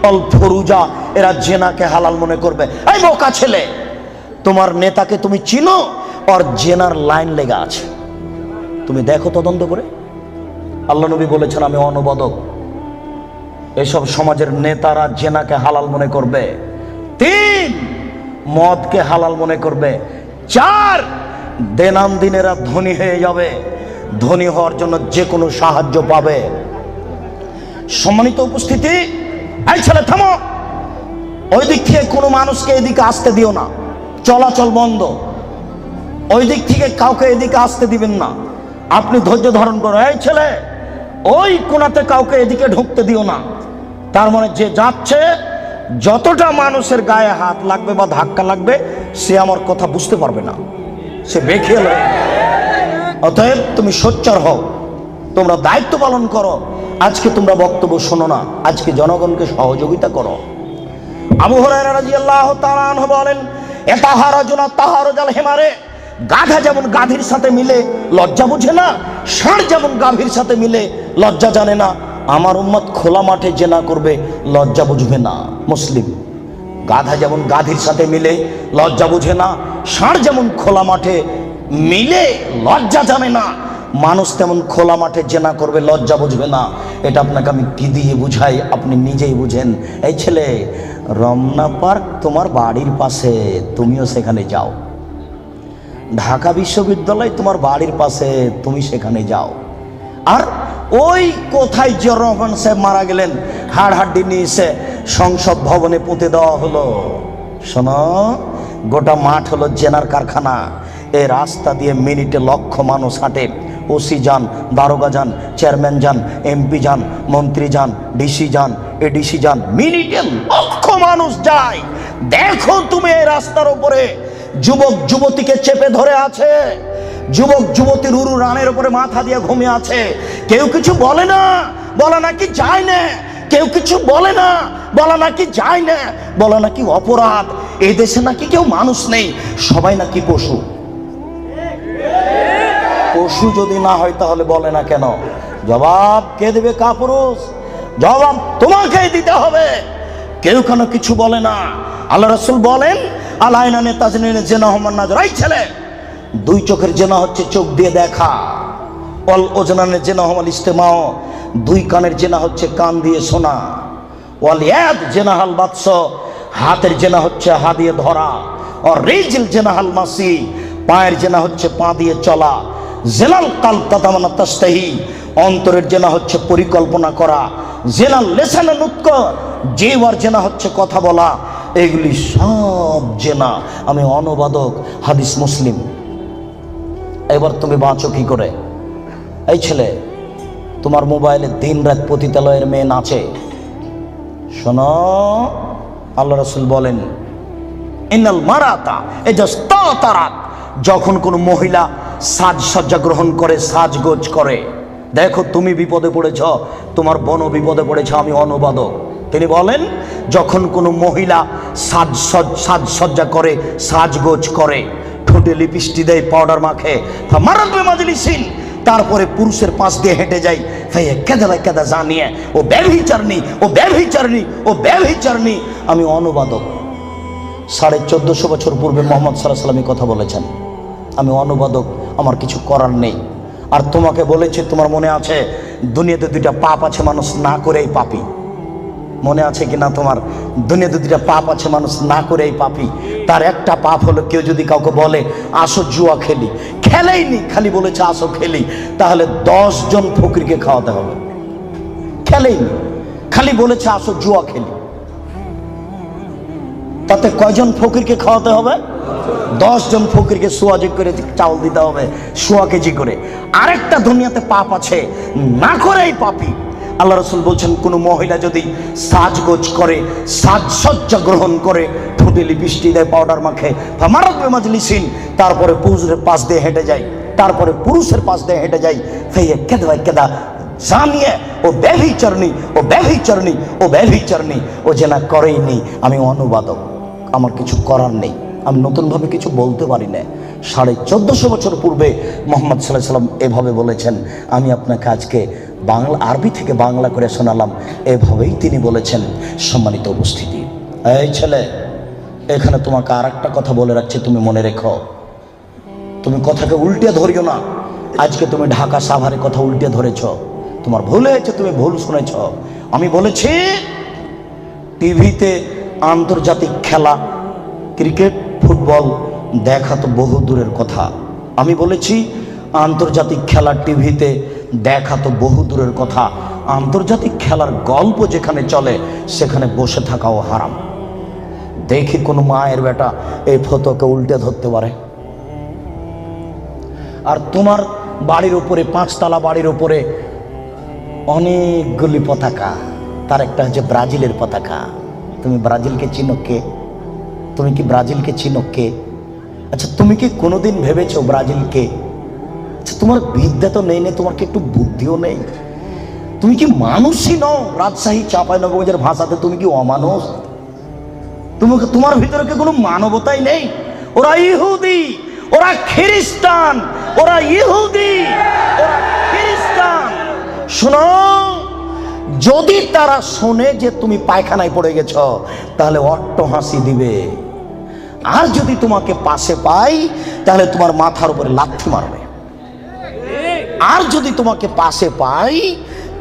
অল ফুরুজা, এরা জেনাকে হালাল মনে করবে। এই বোকা ছেলে, তোমার নেতাকে তুমি চিনো? ওর জেনার লাইন লেগা আছে, তুমি দেখো তদন্ত করে। আল্লাহ নবী বলেছেন আমি অনুবাদক। এসব সমাজের নেতারা জেনাকে হালাল মনে করবে। 3, মদকে হালাল মনে করবে। 4, দিনামদিন এরা ধনী হয়ে যাবে, ধনী হওয়ার জন্য যে কোনো সাহায্য পাবে। সম্মানিত উপস্থিতি, এই ছেলে থামো। ওই দিক থেকে কোনো মানুষকে এদিকে আসতে দিও না, চলাচল বন্ধ। ওই দিক থেকে কাউকে এদিকে আসতে দিবেন না। আপনি ধৈর্য ধারণ করো। এই ছেলে, ওই কোণাতে কাউকে এদিকে ঢুকতে দিও না। তার মানে যে যাচ্ছে, যতটা মানুষের গায়ে হাত লাগবে বা ধাক্কা লাগবে, সে আমার কথা বুঝতে পারবে না, সে বেখেয়াল হয়ে যাবে। অতএব তুমি সোচ্চার হও, তোমরা দায়িত্ব পালন করো। আজকে তোমরা বক্তব্য শোনো না, আজকে জনগণকে সহযোগিতা করো। আবু হুরায়রা রাদিয়াল্লাহু তাআলা আনহু বলেন এতাহারাজুনা তাহারুজাল হিমারে, গাধা যেমন গাভীর সাথে মিলে লজ্জা বুঝে না, ষাঁড় যেমন গাভীর সাথে মিলে লজ্জা জানে না, আমার উম্মত খোলা মাঠে জেনা করবে, লজ্জা বুঝবে না। মুসলিম। গাধা যেমন গাধীর সাথে মিলে লজ্জা বুঝে না, ষাঁড় যেমন খোলা মাঠে মিলে লজ্জা জানে না, মানুষ তেমন খোলা মাঠে জেনা করবে, লজ্জা বুঝবে না। এটা আপনাকে আমি কি দিয়ে বুঝাই, আপনি নিজেই বুঝেন। এই ছেলে, রমনা পার্ক তোমার বাড়ির পাশে, তুমিও সেখানে যাও। ঢাকা বিশ্ববিদ্যালয় তোমার বাড়ির পাশে, তুমি সেখানে যাও। আর ওই কোথায় জিয়াউর রহমান সাহেব মারা গেলেন, হাড়হাড্ডি নিয়ে এসে সংসদ ভবনে পুঁতে দেওয়া হলো। শোনো, গোটা মাঠ হলো জেনার কারখানা। এই রাস্তা দিয়ে মিনিটে লক্ষ মানুষ হাঁটে। ওসি যান, দারোগা যান, চেয়ারম্যান যান, এমপি যান, মন্ত্রী যান, ডিসি যান, এডিসি যান, মিনিটে লক্ষ মানুষ যায়। দেখো তুমি এই রাস্তার উপরে যুবক যুবতীকে চেপে ধরে আছে, যুবক যুবতীর উরু রানের উপরে মাথা দিয়ে ঘুমিয়ে আছে। কেউ কিছু বলে না, বলা নাকি যায় না। কেউ কিছু বলে না, বলা নাকি যায় না, বলা নাকি অপরাধ। এই দেশে নাকি কেউ মানুষ নেই, সবাই নাকি পশু। পশু যদি না হয় তাহলে বলে না কেন? জবাব কে দেবে? কাপুরুষ। জবাব তোমাকেই দিতে হবে। কেউ কেন কিছু বলে না। আল্লাহ রাসূল বলেন আলাইনা নেতাজনিন জেনা হমান নাজর। এই ছেলে, 2 চোখের জেনা হচ্ছে চোখ দিয়ে দেখা। অল ওজনানে জেনা হমাল ইস্তেমাও, 2 কানের জেনা হচ্ছে কান দিয়ে শোনা। ওয়াল ইয়াদ জেনা হাল বাতস, হাতের জেনা হচ্ছে হাত দিয়ে ধরা। আর রিজিল জেনা হাল মাসি, পায়ের জেনা হচ্ছে পা দিয়ে চলা। জেনাল কালব তাতামান্না তাস্তাহি, অন্তরের জেনা হচ্ছে পরিকল্পনা করা। জেনাল লেসানা নুতক, জিহ্বার জেনা হচ্ছে কথা বলা। এগুলি সব জেনা। আমি অনুবাদক, হাদিস মুসলিম। এবার তুমি বাঁচো কি করে? এই ছেলে, তোমার মোবাইলে দিন রাত পতিতালয়ের মেয়ে নাচে, শোনো, আল্লাহ রাসূল বলেন ইন্নাল মারাতা ইজাস্তাতারাত, যখন কোনো মহিলা সাজসজ্জা গ্রহণ করে, সাজগোজ করে, দেখো তুমি বিপদে পড়েছ, তোমার বোনও বিপদে পড়েছ। আমি অনুবাদক। তিনি বলেন যখন কোনো মহিলা সাজসজ্জা করে, সাজগোজ করে, ঠোঁটে লিপস্টিক দেয়, পাউডার মাখে, তারপরে পুরুষের পাশ দিয়ে হেঁটে যাই, কেদা জানিয়ে ও ব্যভিচারণী, ও ব্যভিচারণী, ও ব্যভিচারণী। আমি অনুবাদক। 1450 বছর পূর্বে মুহাম্মদ সাল্লাল্লাহু আলাইহি ওয়াসাল্লাম কথা বলেছেন। আমি অনুবাদক, আমার কিছু করার নেই। আর তোমাকে বলেছে, তোমার মনে আছে দুনিয়াতে দুইটা পাপ আছে, মানুষ না করেই পাপী। মনে আছে কি না তোমার? দুনিয়াতে দুইটা পাপ আছে, মানুষ না করেই পাপী। তার একটা পাপ হলো, কেউ যদি কাউকে বলে আসো জুয়া খেলি, খেলেইনি, খালি বলেছে আসো খেলি, তাহলে 10 জন ফকিরকে খাওয়াতে হবে। খেলেইনি, খালি বলেছে আসো জুয়া খেলি, তাতে কয়জন ফকিরকে খাওয়াতে হবে? 10 জন ফকিরকে সোয়াজি করে চাউল দিতে হবে, 100 কেজি করে। আরেকটা দুনিয়াতে পাপ আছে, না করেই পাপী। আল্লাহ রাসূল বলছেন, কোনো মহিলা যদি সাজগোজ করে, সাজসজ্জা গ্রহণ করে, ঠোঁটে লিপস্টিক দেয়, পাউডার মাখে, ফামারাত বিমাজলিসিন, তারপরে পুরুষের পাশ দিয়ে হেঁটে যায়, তারপরে পুরুষের পাশ দিয়ে হেঁটে যায়, ফাইয়া কেদা জানিয়ে ও ব্যভিচারণী, ও ব্যভিচারণী, ও ব্যভিচারণী, ও জেনা করেইনি। আমি অনুবাদক, আমার কিছু করার নেই, আমি নতুনভাবে কিছু বলতে পারি না। 1450 বছর পূর্বে মুহাম্মদ সাল্লাল্লাহু আলাইহি ওয়াসাল্লাম এভাবে বলেছেন। আমি আপনাকে আজকে বাংলা, আরবি থেকে বাংলা করে শোনালাম। এভাবেই তিনি বলেছেন। সম্মানিত উপস্থিতি, এই ছেলে, এখানে তোমাকে আর একটা কথা বলে রাখছি, তুমি মনে রেখো। তুমি কথাকে উল্টে ধরিও না। আজকে তুমি ঢাকা সাভারে কথা উল্টে ধরেছ, তোমার ভুল হয়েছে, তুমি ভুল শুনেছ। আমি বলেছি টিভিতে আন্তর্জাতিক খেলা, ক্রিকেট, ফুটবল দেখা তো বহু দূরের কথা। আমি বলেছি আন্তর্জাতিক খেলা টিভিতে দেখা তো বহু দূরের কথা, আন্তর্জাতিক খেলার গল্প যেখানে চলে সেখানে বসে থাকাও হারাম। দেখি কোন মায়ের বেটা এই ফটোকে উল্টে ধরতে পারে। আর তোমার বাড়ির উপরে, 5 তলা বাড়ির উপরে অনেকগুলি পতাকা, তার একটা হচ্ছে ব্রাজিলের পতাকা। তুমি ব্রাজিলকে চিনো কে? তুমি কি ব্রাজিলকে চিনো কে? আচ্ছা, তুমি কি কোনোদিন ভেবেছো ব্রাজিলকে? আচ্ছা, তোমার বিদ্যা তো নেই, তোমার কি একটু বুদ্ধিও নেই? তুমি কি মানুষই নও? রাজশাহী চাঁপাইনবাবগঞ্জের ভাষাতে তুমি কি অমানুষ? তোমার ভিতরে কি কোনো মানবতাই নেই? ওরা ইহুদি, ওরা খ্রিস্টান, ওরা ইহুদি, ওরা খ্রিস্টান। শোনো, যদি তারা শোনে যে তুমি পায়খানায় পড়ে গেছ, তাহলে অট্টহাসি দিবে। আর যদি তোমাকে পাশে পাই, তাহলে তোমার মাথার উপরে লাথি মারবে। আর যদি তোমাকে পাশে পাই,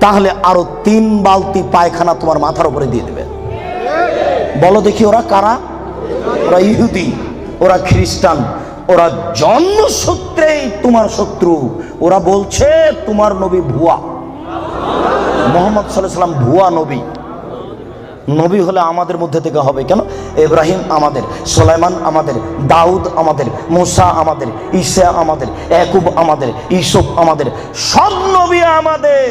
তাহলে আরো 3 বালতি পায়খানা তোমার মাথার উপরে দিয়ে দেবে। বলো দেখি, ওরা কারা? ওরা ইহুদি, ওরা খ্রিস্টান, ওরা জন্মসূত্রেই তোমার শত্রু। ওরা বলছে তোমার নবী ভুয়া, মুহাম্মদ সাল্লাল্লাহু আলাইহি ওয়াসাল্লাম ভুয়া নবী। নবী হলে আমাদের মধ্যে থেকে হবে কেন? ইব্রাহিম আমাদের, সুলাইমান আমাদের, দাউদ আমাদের, মুসা আমাদের, ঈসা আমাদের, ইয়াকুব আমাদের, ইউসুফ আমাদের, সব নবী আমাদের।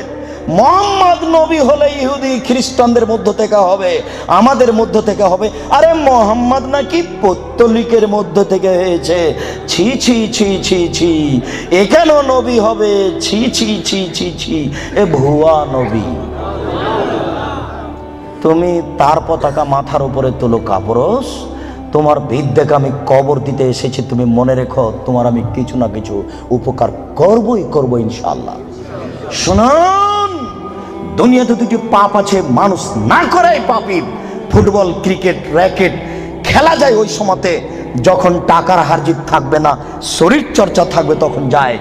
মুহাম্মদ নবী হলে ইহুদি খ্রিস্টানদের মধ্য থেকে হবে, আমাদের মধ্য থেকে হবে। আরে মুহাম্মদ নাকি পৌত্তলিকের মধ্য থেকে হয়েছে। ছি ছি ছি ছি ছি, এ কেন নবী হবে? ছি ছি ছি ছি ছি, এ ভুয়া নবী। তুমি তার পতাকা মাথার উপরে তুলো কাপুরুষ। তোমার বিদ্যাকে আমি কবর দিতে এসেছি, তুমি মনে রেখো, তোমার আমি কিছু না কিছু উপকার করবই করবো ইনশাআল্লাহ। শুনুন, দুনিয়াতে 2টি পাপ আছে, মানুষ না করে পাপী। ফুটবল, ক্রিকেট, র্যাকেট খেলা যায় ওই সময়তে যখন টাকার হারজিত থাকবে না, শরীর চর্চা থাকবে, তখন যায়।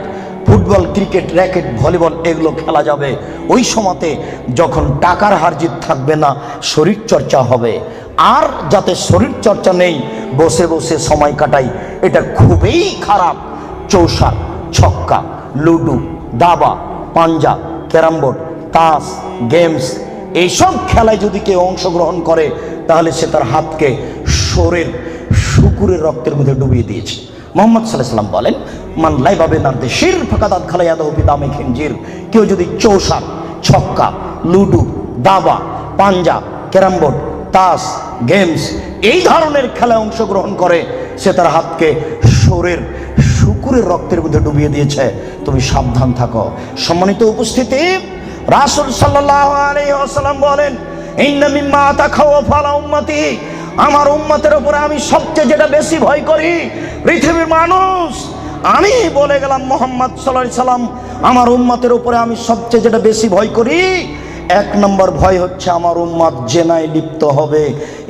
ফুটবল, ক্রিকেট, র্যাকেট, ভলিবল এগুলো খেলা যাবে ওই সময়তে যখন টাকার হারজিত থাকবে না, শরীর চর্চা হবে। আর যাতে শরীর চর্চা নেই, বসে বসে সময় কাটাই, এটা খুবই খারাপ। চৌসার, ছক্কা, লুডু, দাবা, পাঞ্জা, ক্যারাম বোর্ড, তাস, গেমস, এইসব খেলায় যদি কেউ অংশগ্রহণ করে তাহলে সে তার হাতকে শোরের শুকুরের রক্তের মধ্যে ডুবিয়ে দিয়েছে। মুহাম্মদ সাল্লাল্লাহু আলাইহি ওয়াসাল্লাম বলেন, মান লাইবা বিনারদে শির ফাকাদাত খালায়াদাহু বিদামে খিনজির। কেউ যদি চৌসার, ছক্কা, লুডু, দাবা, পাঞ্জা, ক্যারাম বোর্ড, তাস, গেমস এই ধরনের খেলায় অংশগ্রহণ করে সে তার হাতকে শোরের শুকুরের রক্তের মধ্যে ডুবিয়ে দিয়েছে। তুমি সাবধান থাকো। সম্মানিত উপস্থিতি, রাসূল সাল্লাল্লাহু আলাইহি ওয়াসাল্লাম বলেন, ইন্না মিম্মা তাখাওয়াফা আলা উম্মতি, আমার উম্মতের উপরে আমি সবচেয়ে যেটা বেশি ভয় করি পৃথিবীর মানুষ, আমি বলে গেলাম মুহাম্মদ সাল্লাল্লাহু আলাইহি সাল্লাম, আমার উম্মতের উপরে আমি সবচেয়ে যেটা বেশি ভয় করি, এক নম্বর ভয় হচ্ছে আমার উম্মত জেনায় লিপ্ত হবে,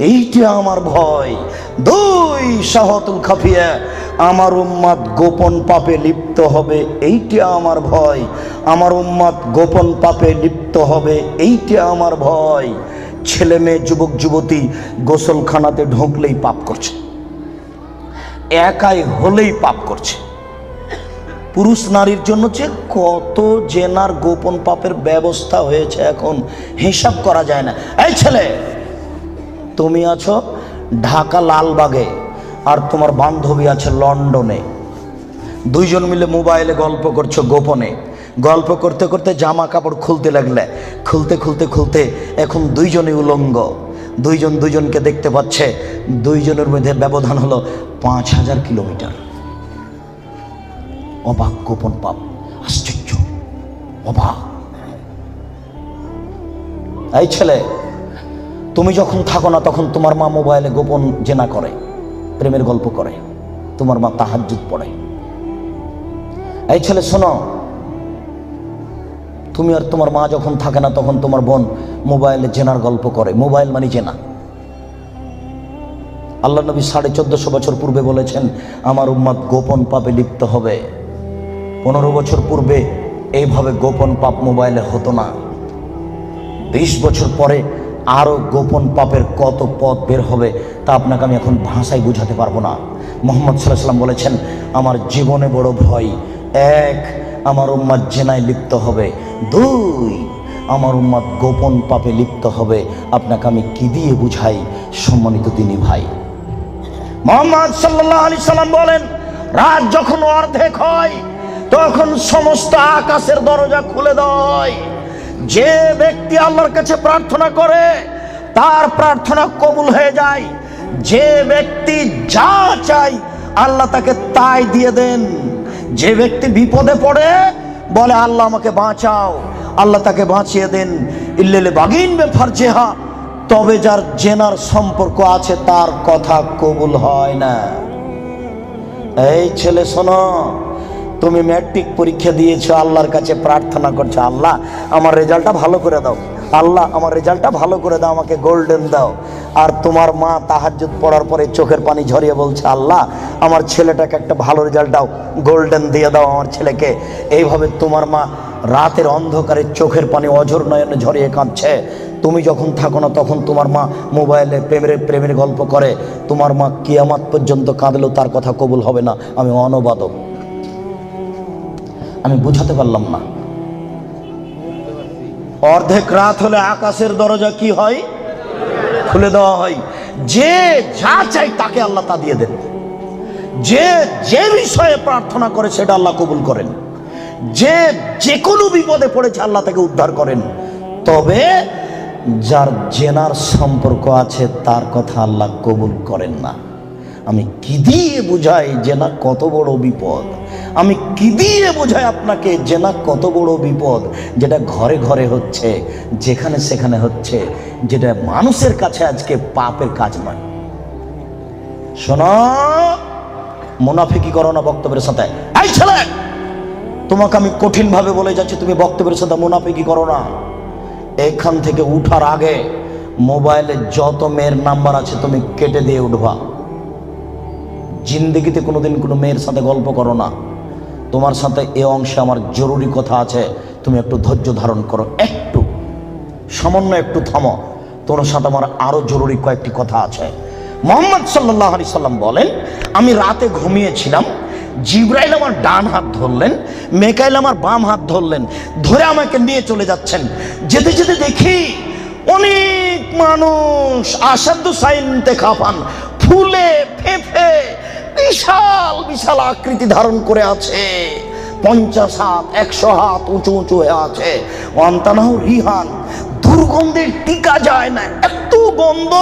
এইটা আমার ভয়। দুই, শাহওয়াতুল খাফিয়া, আমার উম্মত গোপন পাপে লিপ্ত হবে, এইটা আমার ভয়। আমার উম্মত গোপন পাপে লিপ্ত হবে, এইটা আমার ভয়। ছেলে মেয়ে, যুবক যুবতী গোসলখানাতে ঢুকলেই পাপ করছে, একাই হলেই পাপ করছে। পুরুষ নারীর জন্য যে কত জেনার গোপন পাপের ব্যবস্থা হয়েছে এখন হিসাব করা যায় না। এই ছেলে, তুমি আছো ঢাকা লালবাগে আর তোমার বান্ধবী আছে লন্ডনে, দুইজন মিলে মোবাইলে গল্প করছো গোপনে। গল্প করতে করতে জামা কাপড় খুলতে লাগলে, খুলতে খুলতে খুলতে এখন দুইজনই উলঙ্গ, দুইজন দুইজনকে দেখতে পাচ্ছে, দুইজনের মধ্যে ব্যবধান হলো 5000 কিলোমিটার। অবাক গোপন পাপ, আশ্চর্য, অবাক। এই ছেলে, তুমি যখন থাকো না তখন তোমার মা মোবাইলে গোপন জেনা করে, প্রেমের গল্প করে, তোমার মা তাহাজ্জুদ পড়ে। এই ছেলে শোনো, তুমি আর তোমার মা যখন থাকে না তখন তোমার বোন মোবাইলে জেনার গল্প করে। মোবাইল মানে জেনা। আল্লাহ নবী 1450 বছর পূর্বে বলেছেন, আমার উম্মত গোপন পাপে লিপ্ত হবে। 15 বছর পূর্বে এইভাবে গোপন পাপ মোবাইলে হতো না। 20 বছর পরে আরো গোপন পাপের কত পথ বের হবে তা আপনাকে আমি এখন ভাষায় বুঝাতে পারবো না। মুহাম্মদ সাল্লাল্লাহু আলাইহি ওয়াসাল্লাম বলেছেন, আমার জীবনে বড় ভয়, এক, আমার উম্মত জেনায় লিপ্ত হবে, দুই, আমার উম্মত গোপন পাপে লিপ্ত হবে। আপনাকে আমি কি দিয়ে বুঝাই সম্মানিত দিনী ভাই? মুহাম্মদ সাল্লাল্লাহু আলাইহি সাল্লাম বলেন, রাত যখন অর্ধেক হয় তখন সমস্ত আকাশের দরজা খুলে দেয়। যে ব্যক্তি আল্লাহর কাছে প্রার্থনা করে তার প্রার্থনা কবুল হয়ে যায়। যে ব্যক্তি যা চায় আল্লাহ তাকে তাই দিয়ে দেন। যে ব্যক্তি বিপদে পড়ে বলে আল্লাহ আমাকে বাঁচাও, আল্লাহ তাকে বাঁচিয়ে দেন। ইল্লাল বাগিন বেফারজেহা, তবে যার জেনার সম্পর্ক আছে তার কথা কবুল হয় না। এই ছেলে শোনো, তুমি ম্যাট্রিক পরীক্ষা দিয়েছো, আল্লাহর কাছে প্রার্থনা করছো, আল্লাহ আমার রেজাল্টটা ভালো করে দাও, আল্লাহ আমার রেজাল্টটা ভালো করে দাও, আমাকে গোল্ডেন দাও। আর তোমার মা তাহাজ্জুদ পড়ার পরে চোখের পানি ঝরিয়ে বলছে, আল্লাহ আমার ছেলেটাকে একটা ভালো রেজাল্ট দাও, গোল্ডেন দিয়ে দাও আমার ছেলেকে। এইভাবে তোমার মা রাতের অন্ধকারে চোখের পানি অঝর নয়নে ঝরিয়ে কাঁদছে। তুমি যখন থাকো না তখন তোমার মা মোবাইলে প্রেমের গল্প করে। তোমার মা কিয়ামত পর্যন্ত কাঁদলেও তার কথা কবুল হবে না। আমি অনুবাদক, আমি বুঝাতে পারলাম না। অর্ধেক রাত হলে আকাশের দরজা কি হয়? খুলে দেওয়া হয়। যে যা চাই তাকে আল্লাহ তা দিয়ে দেন। যে যে বিষয়ে প্রার্থনা করে সেটা আল্লাহ কবুল করেন। যে কোনো বিপদে পড়েছে আল্লাহ তাকে উদ্ধার করেন। তবে যার জেনার সম্পর্ক আছে তার কথা আল্লাহ কবুল করেন না। আমি কি দিয়ে বুঝাই জেনা কত বড় বিপদ? আমি কি দিয়ে বোঝাই আপনাকে জেনা কত বড় বিপদ? যেটা ঘরে ঘরে হচ্ছে, যেখানে সেখানে হচ্ছে, যেটা মানুষের কাছে আজকে পাপের কাজ নয়। শোনো, মুনাফিকি করো না বক্তব্যের সাথে। এই ছেলে, তোমাকে আমি কঠিন ভাবে বলে যাচ্ছি, তুমি বক্তব্যের সাথে মুনাফিকি করো না। এখান থেকে উঠার আগে মোবাইলে যত মেয়ের নাম্বার আছে তুমি কেটে দিয়ে উঠবা। জিন্দেগিতে কোনোদিন কোনো মেয়ের সাথে গল্প করো না। তোমার সাথে এ অংশে আমার জরুরি কথা আছে, তুমি একটু ধৈর্য ধারণ করো, একটু সামান্য একটু থামো। তোমার সাথে আমার আরো জরুরি কয়েকটি কথা আছে। মুহাম্মদ সাল্লাল্লাহু আলাইহি সাল্লাম বলেন, আমি রাতে ঘুমিয়েছিলাম, জিবরাইল আমার ডান হাত ধরলেন, মেকাইল আমার বাম হাত ধরলেন, ধরে আমাকে নিয়ে চলে যাচ্ছেন। যেতে যেতে দেখি অনেক মানুষ আসাদু সাইনতে খাফান, ফুলে ফেঁপে বিশাল বিশাল আকৃতি ধারণ করে আছে। 50 হাত 100 হাত উঁচু উঁচু হয়ে আছে। ওয়ান্তানাহু রিহান, দুর্গন্ধের টিকা যায় না, এত গন্ধ।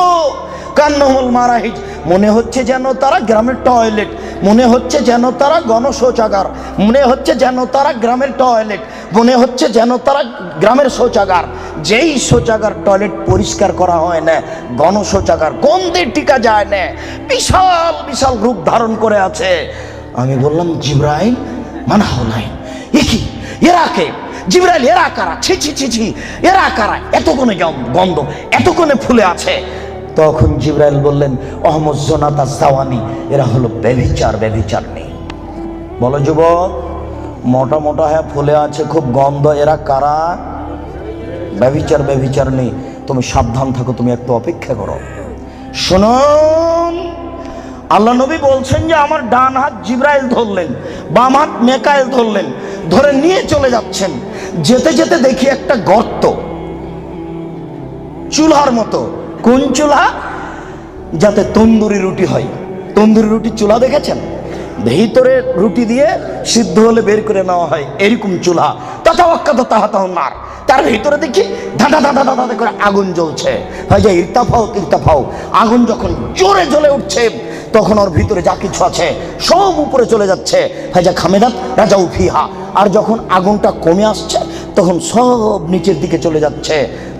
কান্নাহুল মারাহিজ, মনে হচ্ছে যেন তারা গ্রামের টয়লেট, মনে হচ্ছে যেন তারা গণশৌচাগার, মনে হচ্ছে যেন তারা গ্রামের টয়লেট, মনে হচ্ছে যেন তারা গ্রামের শৌচাগার। যেই শৌচাগার টয়লেট পরিষ্কার করা হয় না, গণশৌচাগার, গন্ধের টিকা যায় না, বিশাল বিশাল রূপ ধারণ করে আছে। আমি বললাম, জিবরাইল মানা হলাই, এ কি, এরা কে? জিবরাইল, এরা কারা? ছি ছি ছি ছি, এরা কারা? এতক্ষণে গন্ধ, এতক্ষণে ফুলে আছে। তখন জিবরাইল বললেন, অহমদ জোনাতা জাওয়ানি, এরা হলো ব্যভিচার, ব্যভিচার নেই। বলো যুবক, মোটা মোটা হ্যাঁ ফুলে আছে, খুব গন্ধ, এরা কারা? ব্যভিচার, ব্যভিচার নেই। তুমি সাবধান থাকো, তুমি একটু অপেক্ষা করো। শুনুন, আল্লাহ নবী বলছেন যে আমার ডান হাত জিবরাইল ধরলেন, বাম হাত মেকাইল ধরলেন, ধরে নিয়ে চলে যাচ্ছেন। যেতে যেতে দেখি একটা গর্ত, চুলার মতো। কোন চুলা? যাতে তন্দুরি রুটি হয়। তন্দুরি রুটি চুলা দেখেছেন? ভিতরে রুটি দিয়ে সিদ্ধ হলে বের করে নেওয়া হয়, এরকম চুলা। নার, তার ভিতরে দেখি ধাঁধা ধাঁধা ধাঁধা করে আগুন জ্বলছে। হয় যে ইরতাফাও তিরতাফাও, আগুন যখন জোরে জ্বলে উঠছে তখন ওর ভিতরে যা কিছু আছে সব উপরে চলে যাচ্ছে। হয় যে খামেদাত রাজা উফিহা, আর যখন আগুনটা কমে আসছে তখন সব নিচের দিকে চলে যাচ্ছে।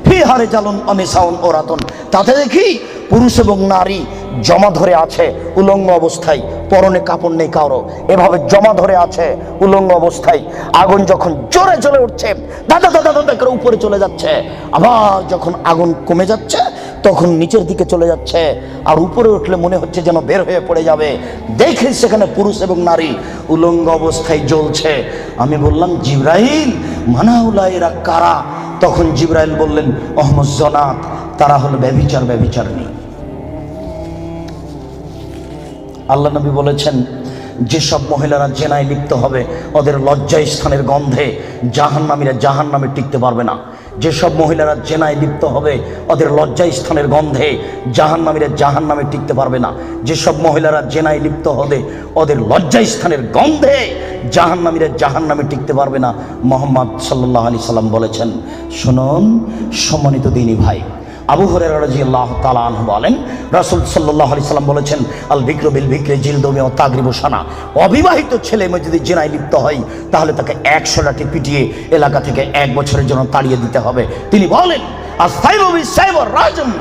ফিহারে জালুন অনিসাউন ওরাতন, তাতে দেখি পুরুষ এবং নারী জমা ধরে আছে উলঙ্গ অবস্থায়, পরনে কাপড় নেই কারো, এভাবে জমা ধরে আছে উলঙ্গ অবস্থায়। আগুন যখন জোরে জ্বলে উঠছে, দাদা দাদা দাদা করে উপরে চলে যাচ্ছে, আবার যখন আগুন কমে যাচ্ছে তখন নিচের দিকে চলে যাচ্ছে। আর উপরে উঠলে মনে হচ্ছে যেন বের হয়ে পড়ে যাবে। দেখি সেখানে পুরুষ এবং নারী উলঙ্গ অবস্থায় জ্বলছে। আমি বললাম, জিবরাইল মানাউলা, এরা কারা? তখন জিবরাইল বললেন, অহমদ জনাত, তারা হলো ব্যভিচার, ব্যভিচার নেই। আল্লাহ নবী বলেছেন, যেসব মহিলারা জেনায় লিপ্ত হবে ওদের লজ্জা স্থানের গন্ধে জাহান্নামীরা জাহান্নামে টিকতে পারবে না। যেসব মহিলারা জেনায় লিপ্ত হবে ওদের লজ্জা স্থানের গন্ধে জাহান্নামীরা জাহান্নামে টিকতে পারবে না। যেসব মহিলারা জেনায় লিপ্ত হবে ওদের লজ্জা স্থানের গন্ধে জাহান্নামীরা জাহান্নামে টিকতে পারবে না। মুহাম্মদ সাল্লাল্লাহু আলাইহি সাল্লাম বলেছেন। শুনুন সম্মানিত দিনী ভাই, আবু হুরায়রা রাদিয়াল্লাহু তাআলা আনহু বলেন, রাসূল সাল্লাল্লাহু আলাইহি সাল্লাম বলেছেন, আল বিকরু বিল বিকরি জিলদু ওয়া তাগরিবু সানা, অবিবাহিত ছেলে মেয়ে যদি জিনায় লিপ্ত হয় তাহলে তাকে 100 লাঠি পিটিয়ে এলাকা থেকে 1 বছরের জন্য তাড়িয়ে দিতে হবে। তিনি বলেন, আস-সাইবু বিস-সাইবি রাজম,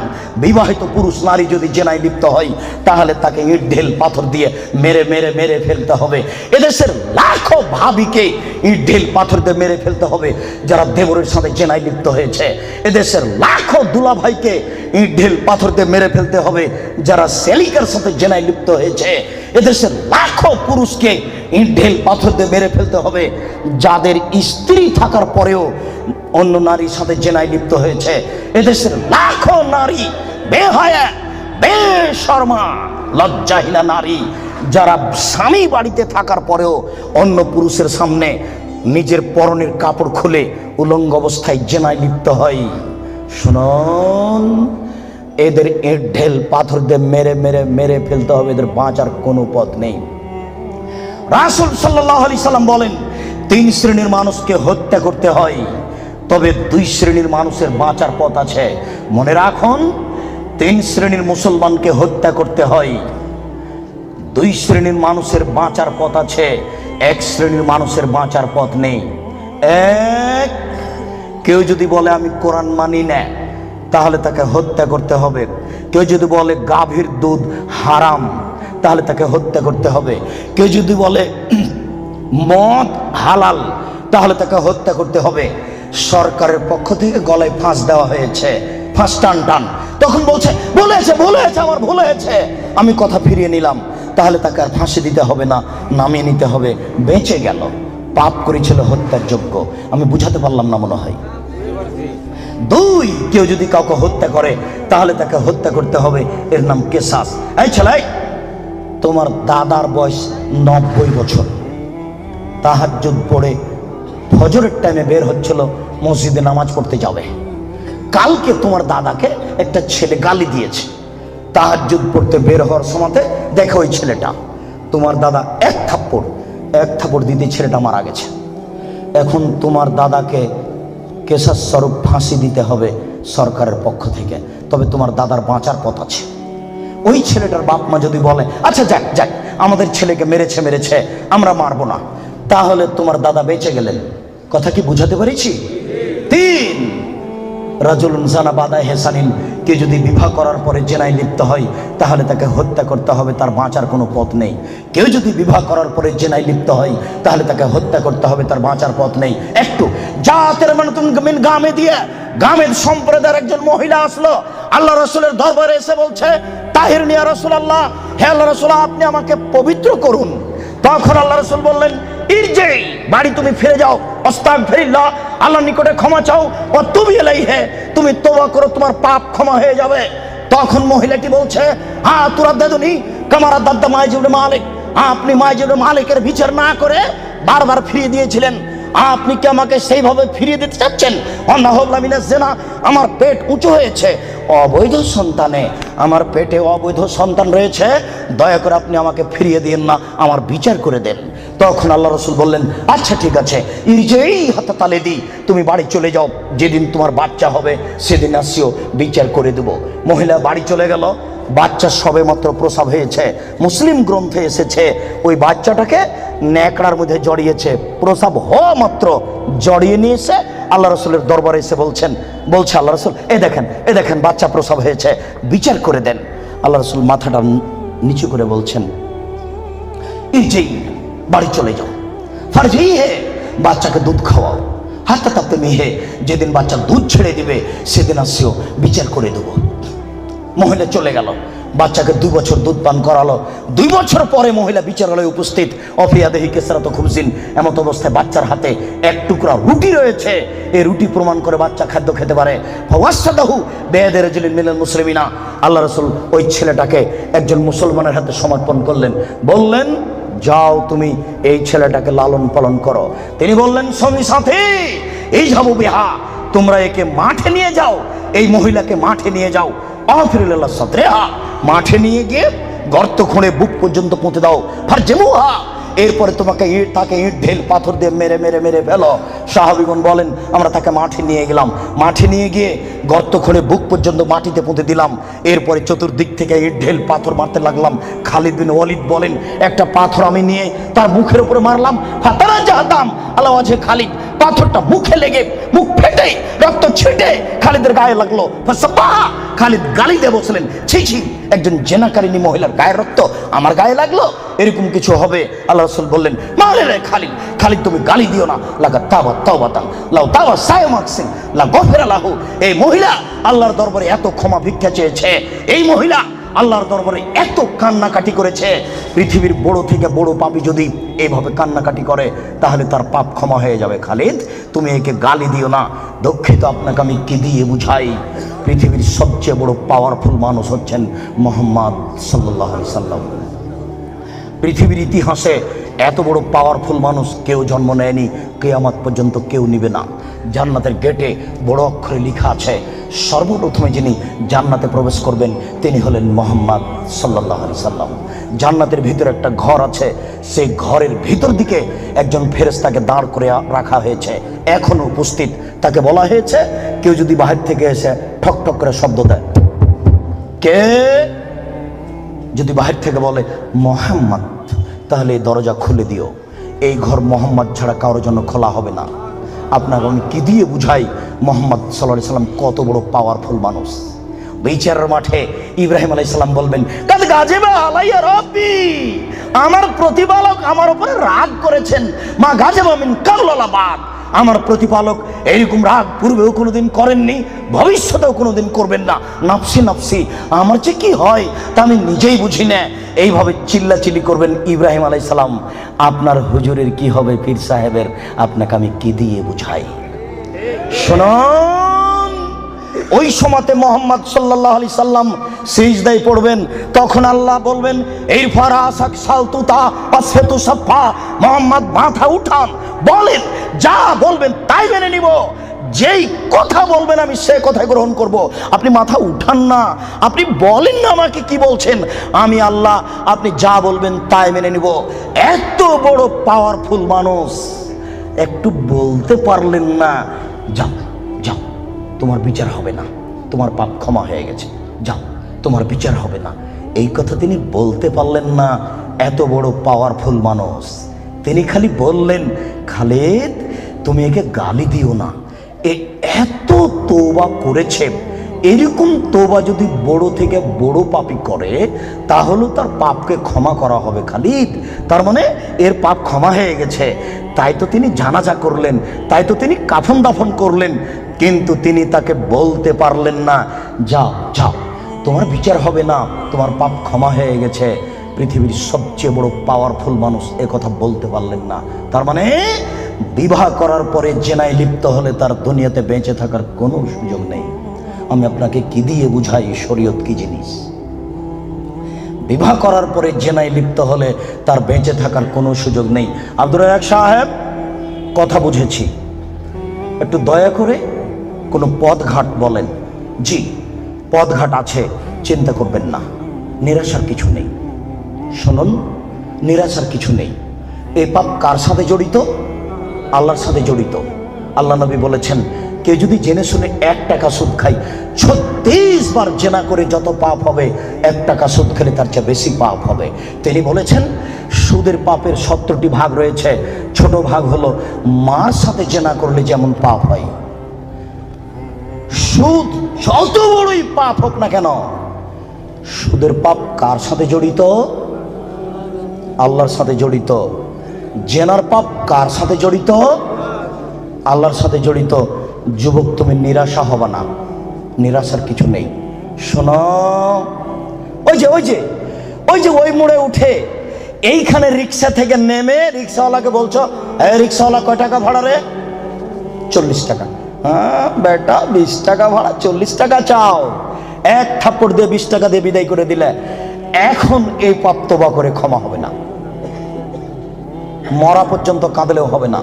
বিবাহিত পুরুষ নারী যদি জেনায় লিপ্ত হয় তাহলে তাকে ইট ঢেল পাথর দিয়ে মেরে মেরে মেরে ফেলতে হবে। এদেশের লাখো ভাবিকে ইট ঢেল পাথর দিয়ে মেরে ফেলতে হবে যারা দেবরের সাথে জেনায় লিপ্ত হয়েছে। এদেশের লাখো দুলাভাইকে ইট ঢেল পাথর দিয়ে মেরে ফেলতে হবে যারা সেলিকার সাথে জেনায় লিপ্ত হয়েছে। এদেশের লাখো পুরুষকে ইট ঢেল পাথর দিয়ে মেরে ফেলতে হবে যাদের স্ত্রী থাকার পরেও অন্য নারীর সাথে জেনায় লিপ্ত হয়েছে। এদেশের লাখো নারী বেহায়া বেশরমা লজ্জাহীনা নারী যারা স্বামী বাড়িতে থাকার পরেও অন্য পুরুষের সামনে নিজের পরনের কাপড় খুলে উলঙ্গ অবস্থায় জেনায় লিপ্ত হয়। শুনুন, এদের ইট ঢেল পাথর দিয়ে মেরে মেরে মেরে ফেলতে হবে, এদের বাঁচার কোনো পথ নেই। রাসূল সাল্লাল্লাহু আলাইহি সাল্লাম বলেন, 3 শ্রেণীর মানুষকে হত্যা করতে হয়, তবে 2 শ্রেণীর মানুষের বাঁচার পথ আছে। মনে রাখুন, 3 শ্রেণীর মুসলমানকে হত্যা করতে হয়, 2 শ্রেণীর মানুষের বাঁচার পথ আছে, 1 শ্রেণীর মানুষের বাঁচার পথ নেই। এক, কেউ যদি বলে আমি কোরআন মানি না তাহলে তাকে হত্যা করতে হবে। কেউ যদি বলে গাভীর দুধ হারাম তাহলে তাকে হত্যা করতে হবে। কেউ যদি বলে মদ হালাল তাহলে তাকে হত্যা করতে হবে। সরকারের পক্ষ থেকে গলায় ফাঁস দেওয়া হয়েছে, ফাঁস টান টান, তখন বলছে বলেছে বলেছে আমার ভুল হয়েছে, আমি কথা ফিরিয়ে নিলাম, তাহলে তাকে আর ফাঁসি দিতে হবে না, নামিয়ে নিতে হবে, বেঁচে গেল। পাপ করেছিল হত্যার যোগ্য। আমি বুঝাতে পারলাম না মনে হয়। 2, কেউ যদি কাউকে হত্যা করে তাহলে তাকে হত্যা করতে হবে, এর নাম কেসাস। এই ছেলে তোমার দাদার বয়স 90 বছর, তাহাজ্জুদ পড়ে ফজরের টাইমে বের হচ্ছিল, মসজিদে নামাজ পড়তে যাবে। কালকে তোমার দাদাকে একটা ছেলে গালি দিয়েছে, তাহাজ্জুদ পড়তে বের হওয়ার সময়তে দেখো ওই ছেলেটা, তোমার দাদা এক থাপ্পড় দিতে ছেলেটা মারা গেছে। এখন তোমার দাদাকে কেসাস স্বরূপ ফাঁসি দিতে হবে সরকারের পক্ষ থেকে, তবে তোমার দাদার বাঁচার পথ আছে। ওই ছেলেটার বাপ মা যদি বলে আচ্ছা যাক আমাদের ছেলেকে মেরেছে আমরা মারবো না, তাহলে তোমার দাদা বেঁচে গেলেন। কথা কি বুঝাতে পেরেছি? 3, রাজুলুন জানা বাদা হেসানিন, কে যদি বিবাহ করার পরে জেনায় লিপ্ত হয় তাহলে তাকে হত্যা করতে হবে, তার বাঁচার কোনো পথ নেই। কেউ যদি বিবাহ করার পরে জেনায় লিপ্ত হয় তাহলে তাকে হত্যা করতে হবে, তার বাঁচার পথ নেই। একটু জাতের মিন গামে দিয়ে গামের সম্প্রদায়ের একজন মহিলা আসলো আল্লাহ রাসূলের দরবারে, এসে বলছে তাহিরনি ইয়া রাসূলুল্লাহ, হে আল্লাহ রাসূল আপনি আমাকে পবিত্র করুন। তখন আল্লাহ রাসূল বললেন ইরজি, বাড়ি তুমি ফিরে যাও, আস্তাগফিরুল্লাহ, আল্লাহর নিকটে ক্ষমা চাও, ও তুবি ইলাইহি, তুমি তওবা করো, তোমার পাপ ক্ষমা হয়ে যাবে। তখন মহিলাটি বলছে হ্যাঁ তুরাদ্দাদুনি কামারা দাদ্দা মাইজুল মালিক, আপনি মাইজুল মালিকের বিচার না করে বারবার ফিরিয়ে দিয়েছিলেন, আপনি কি আমাকে সেইভাবে ফিরিয়ে দিতে চাচ্ছেন? আমার পেট উঁচু হয়েছে, অবৈধ সন্তানে আমার পেটে অবৈধ সন্তান রয়েছে, দয়া করে আপনি আমাকে ফিরিয়ে দিন না, আমার বিচার করে দেন। তখন আল্লাহ রাসূল বললেন আচ্ছা ঠিক আছে, ইরজেই হাতা তালে দি, তুমি বাড়ি চলে যাও, যেদিন তোমার বাচ্চা হবে সেদিন আসিও, বিচার করে দেব। মহিলা বাড়ি চলে গেল। বাচ্চা সবে মাত্র প্রসব হয়েছে, মুসলিম গ্রন্থে এসেছে ওই বাচ্চাটাকে ন্যাকড়ার মধ্যে জড়িয়েছে, প্রসব হওয়া মাত্র জড়িয়ে নিয়ে এসে আল্লাহ রাসূলের দরবারে এসে বলছে আল্লাহ রাসূল এ দেখেন বাচ্চা প্রসব হয়েছে, বিচার করে দেন। আল্লাহ রাসূল মাথাটা নিচু করে বলছেন ইরজি, বাড়ি চলে যাও, ফারজি হে, বাচ্চাকে দুধ খাওয়াও, হাত্তা তাপ্তে মিহে, যেদিন বাচ্চা দুধ ছেড়ে দিবে সেদিন আসিও, বিচার করে দেবো। মহিলা চলে গেল, বাচ্চাকে 2 বছর দুধ পান করালো। 2 বছর পরে মহিলা বিচারালয়ে উপস্থিত, অফিয়াদেহি কেসরাত খুবজিন, এমত অবস্থায় বাচ্চার হাতে এক টুকরা রুটি রয়েছে, এই রুটি প্রমাণ করে বাচ্চা খাদ্য খেতে পারে। ফাওয়াসাদাহু বেয়াদে রাজুলিন মিনাল মুসলিমিনা, আল্লাহ রাসূল ওই ছেলেটাকে একজন মুসলমানের হাতে সমর্পণ করলেন, বললেন যাও তুমি এই ছেলেটাকে লালন পালন করো। তিনি বললেন সঙ্গী সাথী এই যাবো বিহা, তোমরা একে মাঠে নিয়ে যাও, এই মহিলাকে মাঠে নিয়ে যাও, আফিরুল্লাহ সাতরেহা, মাঠে নিয়ে গিয়ে গর্ত খুঁড়ে বুক পর্যন্ত পুঁতে দাও, ফারজেমুহা, এরপরে তোমাকে তাকে ইট ঢেল পাথর দিয়ে মেরে ফেলো। সাহাবীগণ বলেন আমরা তাকে মাঠে নিয়ে গেলাম, মাঠে নিয়ে গিয়ে গর্ত খুঁড়ে বুক পর্যন্ত মাটিতে পুঁতে দিলাম, এরপরে চতুর্দিক থেকে ইট ঢেল পাথর মারতে লাগলাম। খালিদ বিন ওয়ালিদ বলেন একটা পাথর আমি নিয়ে তার মুখের উপরে মারলাম, ফাতারা জাহাদাম আলা ওয়াজহি খালিদ, পাথরটা মুখে লেগে মুখ ফেটে রক্ত ছিটে খালিদের গায়ে লাগলো। ফাসাবাহা, খালিদ গালি দিয়ে বসলেন ছি ছি, একজন জেনাকারিনী মহিলার গায়ের রক্ত আমার গায়ে লাগলো, এরকম কিছু হবে? আল্লাহ রাসূল বললেন মালে রে খালিদ তুমি গালি দিও না, লাগা তাওবাতান লাউ তাওয়া সায়মাকসিন লা গফিরা লাহু। এই মহিলা আল্লাহর দরবারে এত ক্ষমা ভিক্ষা চেয়েছে, এই মহিলা আল্লাহর দরবারে এত কান্নাকাটি করেছে, পৃথিবীর বড় থেকে বড় পাপী যদি এইভাবে কান্নাকাটি করে তাহলে তার পাপ ক্ষমা হয়ে যাবে। খালিদ তুমি একে গালি দিও না, দুঃখিত আপনাকে আমি কি দিয়ে বুঝাই, পৃথিবীর সবচেয়ে বড় পাওয়ারফুল মানুষ হচ্ছেন মুহাম্মদ সাল্লাল্লাহু আলাইহি সাল্লাম। পৃথিবীর ইতিহাসে এত বড় পাওয়ারফুল মানুষ কেউ জন্ম নেয়নি, কিয়ামত পর্যন্ত কেউ নিবে না। জান্নাতের গেটে বড় অক্ষরে লেখা আছে সর্বপ্রথমে যিনি জান্নাতে প্রবেশ করবেন তিনি হলেন মুহাম্মদ সাল্লাল্লাহু আলাইহি সাল্লাম। জান্নাতের ভিতরে একটা ঘর আছে, সেই ঘরের ভিতর দিকে একজন ফেরেশতাকে দাঁড় করে রাখা হয়েছে, এখনো উপস্থিত। তাকে বলা হয়েছে কেউ যদি বাহির থেকে এসে ঠক ঠক করে শব্দ দেয়, কে যদি বাহির থেকে বলে মুহাম্মদ, তাহলে এই দরজা খুলে দিও, এই ঘর মোহাম্মদ ছাড়া কারোর জন্য খোলা হবে না। আপনাকে আমি কি দিয়ে বুঝাই মুহাম্মদ সাল্লাল্লাহু আলাইহি সাল্লাম কত বড় পাওয়ারফুল মানুষ। বিচারের মাঠে ইব্রাহিম আলাইহিস সালাম বলবেন কাদ গাজিবা আলাইয়া রাব্বি, আমার প্রতিপালক আমার উপরে রাগ করেছেন, মা গাজিবা মিন কাবলাবাদ, আমার প্রতিপালক এইরকম রাগ পূর্বেও কোনোদিন করেননি, ভবিষ্যতেও কোনোদিন করবেন না। নাফসি নাফসি, আমার যে কি হয় তা আমি নিজেই বুঝি না। এইভাবে চিল্লাচিল্লি করবেন ইব্রাহিম আলাইহিস সালাম। আপনার হুজুরের কি হবে, পীর সাহেবের, আপনাকে আমি কি দিয়ে বুঝাই? শুনুন, ওই সময়তে মোহাম্মদ সাল্লাল্লাহু আলাইহি সাল্লাম সিজদায় পড়বেন, তখন আল্লাহ বলবেন ইরফা রাসাক সালতুতা আসফাতু সাফা, মোহাম্মদ মাথা উঠান, বলেন, যা বলবেন তাই মেনে নিব, যেই কথা বলবেন আমি সে কথা গ্রহণ করব। আপনি মাথা উঠান না, আপনি বলেন না আমাকে কি বলছেন, আমি আল্লাহ, আপনি যা বলবেন তাই মেনে নিব। এত বড় পাওয়ারফুল মানুষ একটু বলতে পারলেন না, যাও যাও তোমার বিচার হবে না, তোমার পাপ ক্ষমা হয়ে গেছে, যাও তোমার বিচার হবে না, এই কথা তিনি বলতে পারলেন না। এত বড় পাওয়ারফুল মানুষ, তিনি খালি বললেন, খালিদ তুমি একে গালি দিও না, এত তওবা করেছে, এরকম তওবা যদি বড় থেকে বড় পাপী করে তাহলে তার পাপকে ক্ষমা করা হবে খালিদ, তার মানে এর পাপ ক্ষমা হয়ে গেছে। তাই তো তিনি জানাজা করলেন, তাই তো তিনি কাফন দাফন করলেন, কিন্তু তিনি তাকে বলতে পারলেন না, যাও যাও তোমার বিচার হবে না, তোমার পাপ ক্ষমা হয়ে গেছে। পৃথিবীর সবচেয়ে বড় পাওয়ারফুল মানুষ এ কথা বলতে পারলেন না। তার মানে বিবাহ করার পরে জেনায় লিপ্ত হলে তার দুনিয়াতে বেঁচে থাকার কোনো সুযোগ নেই। আমি আপনাকে কি দিয়ে বুঝাই শরীয়ত কি জিনিস? বিবাহ করার পরে জেনায় লিপ্ত হলে তার বেঁচে থাকার কোনো সুযোগ নেই। আব্দুর রাজ্জাক সাহেব, কথা বুঝেছি, একটু দয়া করে কোনো পথঘাট বলেন। জি, পথঘাট আছে, চিন্তা করবেন না, নিরাশার কিছু নেই। শুনুন, নিরাশার কিছু নেই। এই পাপ কার সাথে জড়িত? আল্লাহর সাথে জড়িত। আল্লাহ নবী বলেছেন, কেউ যদি জেনে শুনে 1 টাকা সুদ খায়, 36 বার জেনা করে যত পাপ হবে, 1 টাকা সুদ খেলে তার চেয়ে বেশি পাপ হবে। তিনি বলেছেন, সুদের পাপের 70টি ভাগ রয়েছে, ছোট ভাগ হলো মার সাথে জেনা করলে যেমন পাপ হয়। সুদ যত বড়ই পাপ হোক না কেন, সুদের পাপ কার সাথে জড়িত? আল্লাহর সাথে জড়িত। জেনার পাপ কার সাথে জড়িত? আল্লাহর সাথে জড়িত। যুবক, তুমি নিরাশা হবে না, নিরাশার কিছু নেই। শোনো, ওই যে ওই যে ওই যে ওই মোড়ে উঠে এইখানে রিক্সা থেকে নেমে রিক্সাওয়ালাকে বলছো, রিক্সাওয়ালা কয় টাকা ভাড়া রে? 40 টাকা। হ্যাঁ বেটা, 20 টাকা ভাড়া, 40 টাকা চাও। এক থাপ্পড় দিয়ে 20 টাকা দিয়ে বিদায় করে দিলে, এখন এই পাপ তওবা করে ক্ষমা হবে না, মরা পর্যন্ত কাঁদলেও হবে না।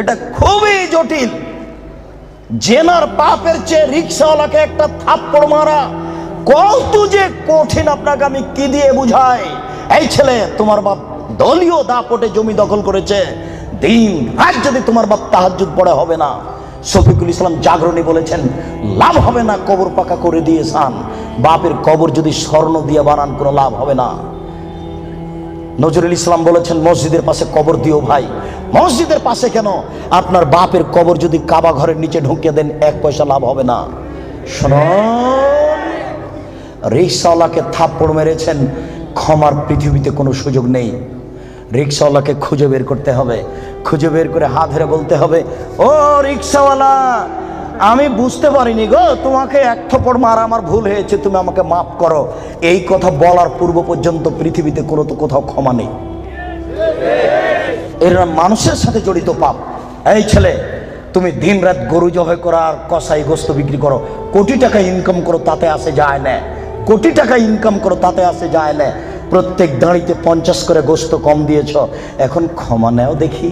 এটা খুবই জটিল। জেনার পাপের চেয়ে রিক্সাওয়ালাকে একটা থাপ্পড় মারা কত যে কঠিন, আপনাকে আমি কি দিয়ে বুঝাই? এই ছেলে, তোমার বাপ দলীয় দাপটে জমি দখল করেছে, দিন রাত যদি তোমার বাপ তাহাজ্জুদ পড়ে হবে না। শফিকুল ইসলাম জাগরণী বলেছেন, লাভ হবে না কবর পাকা করে দিয়েছেন, বাপের কবর যদি স্বর্ণ দিয়ে বানান কোনো লাভ হবে না। নজরুল ইসলাম বলেছেন, মসজিদের পাশে কবর দিও ভাই। মসজিদের পাশে কেন, আপনার বাপের কবর যদি কাবা ঘরের নিচে ঢুকিয়ে দেন 1 পয়সা লাভ হবে না। শোনো, রিক্সাওয়ালাকে থাপ্পড় মেরেছেন, ক্ষমার পৃথিবীতে কোনো সুযোগ নেই। রিক্সাওয়ালাকে খুঁজে বের করতে হবে, খুঁজে বের করে হাত ধরে বলতে হবে, ও রিক্সাওয়ালা, আমি বুঝতে পারিনি গো, তোমাকে 1 থাপ্পড় মারা আমার ভুল হয়েছে, তুমি আমাকে মাফ করো। এই কথা বলার পূর্ব পর্যন্ত পৃথিবীতে কোথাও ক্ষমা নেই। এরা মানুষের সাথে জড়িত পাপ। এই ছেলে, তুমি দিন রাত গরু জবাই করো আর কসাই গোস্ত বিক্রি করো, কোটি টাকা ইনকাম করো, তাতে আসে যায় না। কোটি টাকা ইনকাম করো, তাতে আসে যায় না। প্রত্যেক দাঁড়িতে 50 করে গোস্ত কম দিয়েছ, এখন ক্ষমা নেও দেখি।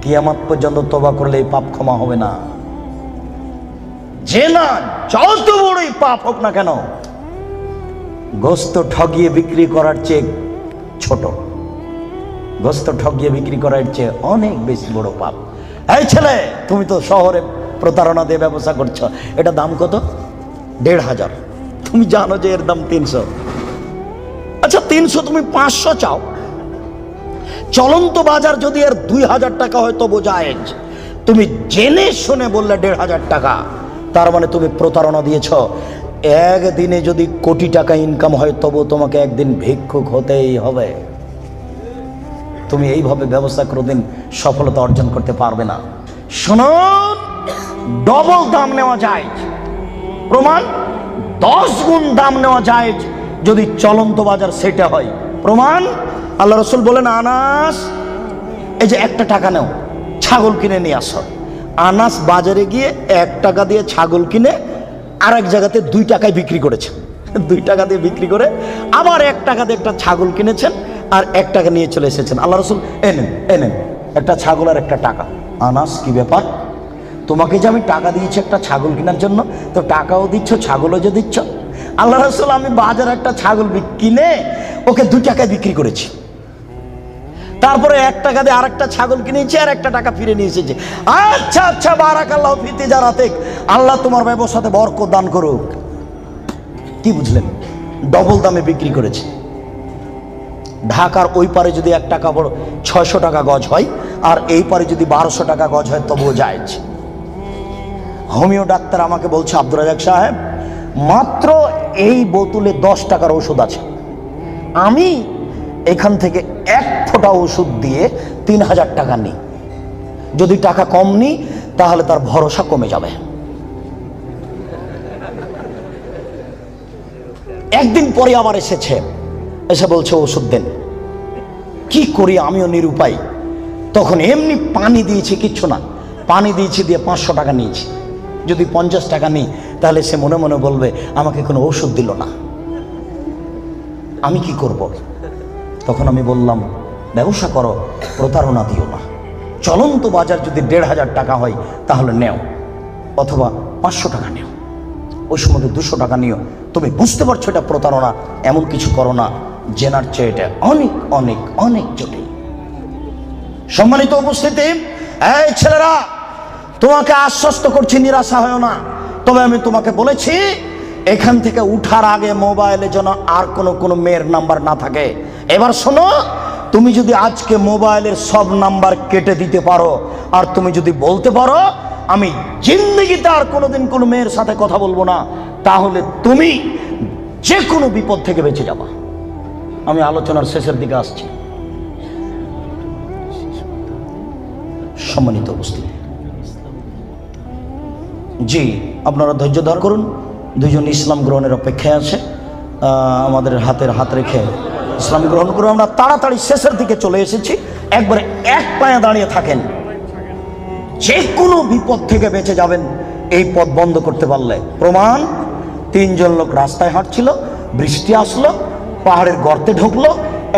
কিয়ামত পর্যন্ত তওবা করলে এই পাপ ক্ষমা হবে না। জেনা যত বড়ই পাপ হোক না কেন, গোস্ত ঠগিয়ে বিক্রি করার চেয়ে ছোট, গোস্ত ঠগিয়ে বিক্রি করার চেয়ে অনেক বেশি বড় পাপ। এই ছেলে, তুমি তো শহরে প্রতারণা দিয়ে ব্যবসা করছো, এটা দাম কত? 1500। তুমি জানো যে এর দাম 300। আচ্ছা 300, তুমি 500 চাও। চলন্ত বাজার যদি এর 2000 টাকা হয় তবু জায়েজ। তুমি জেনে শুনে বললে 1500 টাকা, তার মানে তুমি প্রতারণা দিয়েছ। একদিনে যদি কোটি টাকা ইনকাম হয় তবু তোমাকে একদিন ভিক্ষুক হতেই হবে। তুমি এইভাবে ব্যবসা কোনোদিন সফলতা অর্জন করতে পারবে না। শুনুন, ডবল দাম নেওয়া যায়, প্রমাণ 10 গুণ দাম নেওয়া যায় যদি চলন্ত বাজার সেটা হয়। প্রমাণ, আল্লাহ রাসূল বলেন, আনাস, এই যে 1 টাকা নাও, ছাগল কিনে নিয়ে আসো। আনাস বাজারে গিয়ে 1 টাকা দিয়ে ছাগল কিনে আরেক জায়গাতে 2 টাকায় বিক্রি করেছেন। 2 টাকা দিয়ে বিক্রি করে আবার 1 টাকা দিয়ে একটা ছাগল কিনেছেন আর 1 টাকা নিয়ে চলে এসেছেন। আল্লাহ রাসূল এনেন একটা ছাগল আর একটা টাকা। আনাস, কি ব্যাপার? তোমাকে যে আমি টাকা দিয়েছি একটা ছাগল কেনার জন্য, তো টাকাও দিচ্ছ, ছাগলও যে দিচ্ছ। আল্লাহ রাসূল, আমি বাজারে একটা ছাগল কিনে ওকে 2 টাকায় বিক্রি করেছি, তারপরে 1 টাকা দিয়ে আরেকটা ছাগল কিনেছি আর 1 টাকা ফিরে নিয়ে এসেছি। আচ্ছা আচ্ছা, বারাকাল্লাহু ফি তিজারাতিক, আল্লাহ তোমার ব্যবসাতে বরকত দান করুক। কি বুঝলেন? ডবল দামে বিক্রি করেছে। ঢাকার ওই পারে যদি 1 টাকা বড় 600 টাকা গজ হয়, আর এই পারে যদি 1200 টাকা গজ হয় তবুও জায়েজ। হোমিও ডাক্তার আমাকে বলছে, আব্দুর রাজ্জাক সাহেব, মাত্র এই বোতলে 10 টাকার ওষুধ আছে, আমি এখান থেকে 1 ফোঁটা ওষুধ দিয়ে 3000 টাকা নিই, যদি টাকা কম নিই তাহলে তার ভরসা কমে যাবে। একদিন পরে আবার এসেছে, এসে বলছে ওষুধ দেন। কি করি, আমিও নিরুপায়। তখন এমনি পানি দিয়েছি, কিচ্ছু না, পানি দিয়েছি, দিয়ে 500 টাকা নিয়েছি। যদি 50 টাকা নিই তাহলে সে মনে মনে বলবে আমাকে কোনো ওষুধ দিল না, আমি কি করব? তখন আমি বললাম, ব্যবসা করো, প্রতারণা দিও না। চলন্ত বাজার যদি 1500 টাকা হয় তাহলে নেও, অথবা 500 টাকা নেও, ওই সময় 200 টাকা নিও। তুমি বুঝতে পারছো এটা প্রতারণা, এমন কিছু করো না, জেনার চেয়ে এটা অনেক অনেক অনেক জটিল। সম্মানিত উপস্থিতি, এই ছেলেরা, তোমাকে আশ্বস্ত করছি, নিরাশা হয় না। তবে আমি তোমাকে বলেছি, এখান থেকে উঠার আগে মোবাইলে যেন আর কোনো মেয়ের নাম্বার না থাকে। এবার শোনো, তুমি যদি আজকে মোবাইলের সব নাম্বার কেটে দিতে পারো, আর তুমি যদি বলতে পারো আমি জিন্দেগিতে আর কোনোদিন কোনো মেয়ের সাথে কথা বলবো না, তাহলে তুমি যে কোনো বিপদ থেকে বেঁচে যাবা। আমি আলোচনার শেষের দিকে আসছি। সম্মানিত উপস্থিতি, জি, আপনারা ধৈর্য ধার করুন। 2 জন ইসলাম গ্রহণের অপেক্ষায় আছে, আমাদের হাত রেখে ইসলাম গ্রহণ করুন। আমরা তাড়াতাড়ি শেষের দিকে চলে এসেছি। একবারে এক পায়ে দাঁড়িয়ে থাকেন, যে কোনো বিপদ থেকে বেঁচে যাবেন এই পথ বন্ধ করতে পারলে। প্রমাণ, 3 জন লোক রাস্তায় হাঁটছিল, বৃষ্টি আসলো, পাহাড়ের গর্তে ঢুকলো,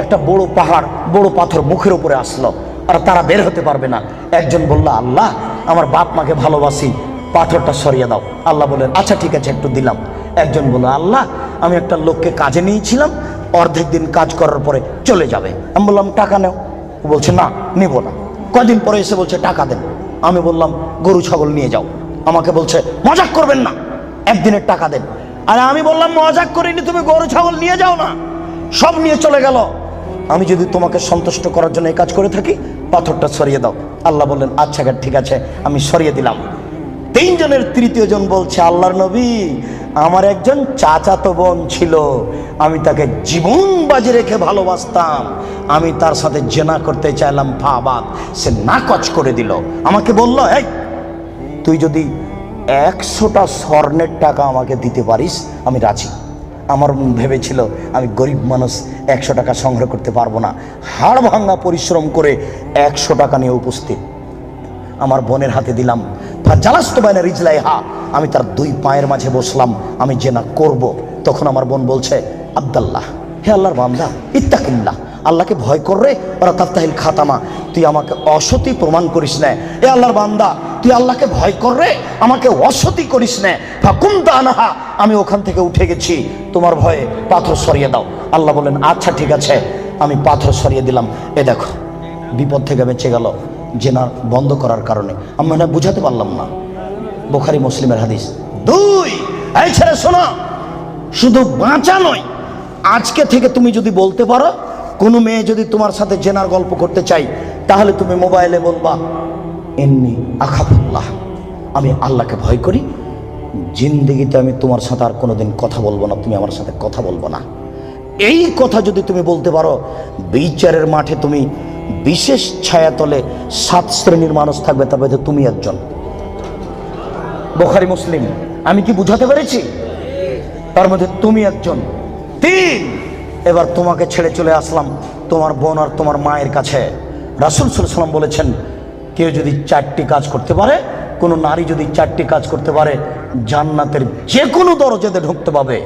একটা বড় পাহাড়, বড় পাথর মুখের উপরে আসলো, আর তারা বের হতে পারবে না। একজন বলল, আল্লাহ, আমার বাপ মাকে ভালোবাসি, পাথরটা সরিয়ে দাও। আল্লাহ বললেন, আচ্ছা ঠিক আছে, একটু দিলাম। একজন বলল, আল্লাহ, আমি একটা লোককে কাজে নিয়েছিলাম, অর্ধেক দিন কাজ করার পরে চলে যাবে। আমি বললাম, টাকা নেও। ও বলছে, না, নিব না। কদিন পরে এসে বলছে, টাকা দেন। আমি বললাম, গরু ছাগল নিয়ে যাও। আমাকে বলছে, মজাক করবেন না, একদিনের টাকা দেন। আর আমি বললাম, মজাক করিনি, তুমি গরু ছাগল নিয়ে যাও না। সব নিয়ে চলে গেল। আমি যদি তোমাকে সন্তুষ্ট করার জন্য এই কাজ করে থাকি, পাথরটা সরিয়ে দাও। আল্লাহ বললেন, আচ্ছা ঠিক আছে, আমি সরিয়ে দিলাম। 3 জনের তৃতীয় জন বলছে, আল্লাহর নবী, আমার একজন চাচাতো বোন ছিল, আমি তাকে জীবন বাজি রেখে ভালোবাসতাম, আমি তার সাথে জেনা করতে চাইলাম, ফাবাদ, সে নাকচ করে দিল। আমাকে বলল, এই তুই যদি 100টা স্বর্ণের টাকা আমাকে দিতে পারিস আমি রাজি। আমার ভেবেছিল আমি গরিব মানুষ, 100 টাকা সংগ্রহ করতে পারবো না। হাড় ভাঙা পরিশ্রম করে 100 টাকা নিয়ে উপস্থিত, আমার বোনের হাতে দিলাম। আমি তার 2 পায়ের মাঝে বসলাম, আমি জেনা করব। তখন আমার বোন বলছে, আব্দাল্লাহ, হে আল্লাহর বান্দা, ইত্তাকিল্লাহ, আল্লাহকে ভয় কররে, ওরা তাফতাহিল খাতামা, তুই আমাকে অসতী প্রমাণ করিস না। এ আল্লাহর বান্দা, তুই আল্লাহকে ভয় কররে, আমাকে অসতী করিস না। ফাকুমতা আনহা, আমি ওখান থেকে উঠে গেছি, তোমার ভয়ে পাথর সরিয়ে দাও। আল্লাহ বলেন, আচ্ছা ঠিক আছে, আমি পাথর সরিয়ে দিলাম। এ দেখো, বিপদ থেকে বেঁচে গেল জেনা বন্ধ করার কারণে। আমি মনে হয় বুঝাতে পারলাম না। বুখারী মুসলিমের হাদিস। 2, এই ছেলে শোনো, শুধু বাঁচা নয়, আজকে থেকে তুমি যদি বলতে পারো, কোনো মেয়ে যদি তোমার সাথে জেনার গল্প করতে চাই, তাহলে তুমি মোবাইলে বলবা, ইন্নী আখাফুল্লাহ, আমি আল্লাহকে ভয় করি, জিন্দেগিতে আমি তোমার সাথে আর কোনোদিন কথা বলবো না, তুমি আমার সাথে কথা বলবো না। এই কথা যদি তুমি বলতে পারো, বিচারের মাঠে তুমি বিশেষ ছায়াতলে 7 শ্রেণীর মানুষ থাকবে, তবে তুমি একজন। বুখারী মুসলিম। আমি কি বুঝাতে পেরেছি? তার মধ্যে তুমি একজন। 3, এবার তোমাকে ছেড়ে চলে আসলাম তোমার বোন আর তোমার মায়ের কাছে। রাসূল সাল্লাল্লাহু আলাইহি ওয়াসাল্লাম বলেছেন, কেউ যদি 4টি কাজ করতে পারে কোনো নারী যদি 4টি কাজ করতে পারে জান্নাতের যে কোনো দরজাতে ঢুকতে পাবে।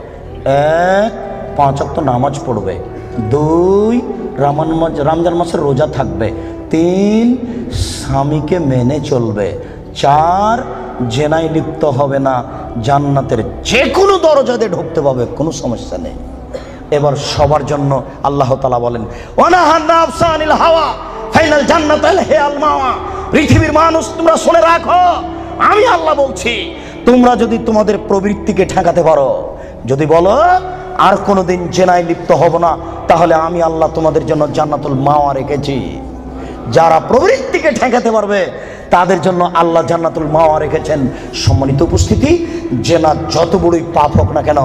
1, 5 ওয়াক্ত নামাজ পড়বে। 2, রমজান মাসের রোজা থাকবে। 3, স্বামীকে মেনে চলবে। 4, জেনায় লিপ্ত হবে না। জান্নাতের যে কোনো দরজাতে ঢুকতে পাবে, কোনো সমস্যা নেই। এবার সবার জন্য আল্লাহ তাআলা বলেন, ওয়ানাহান নাফসা আনিল হাওয়া ফাইনাল জান্নাতাল হিয়াল মাওয়া। পৃথিবীর মানুষ তোমরা শুনে রাখো, আমি আল্লাহ বলছি, তোমরা যদি তোমাদের প্রবৃত্তিকে ঠেকাতে পারো, যদি বলো আর কোনোদিন জেনায় লিপ্ত হব না, তাহলে আমি আল্লাহ তোমাদের জন্য জান্নাতুল মাওয়া রেখেছি। যারা প্রবৃত্তিকে ঠেকাতে পারবে তাদের জন্য আল্লাহ জান্নাতুল মাওয়া রেখেছেন। সম্মানিত উপস্থিতি, জেনা যত বড়ই পাপ হোক না কেন,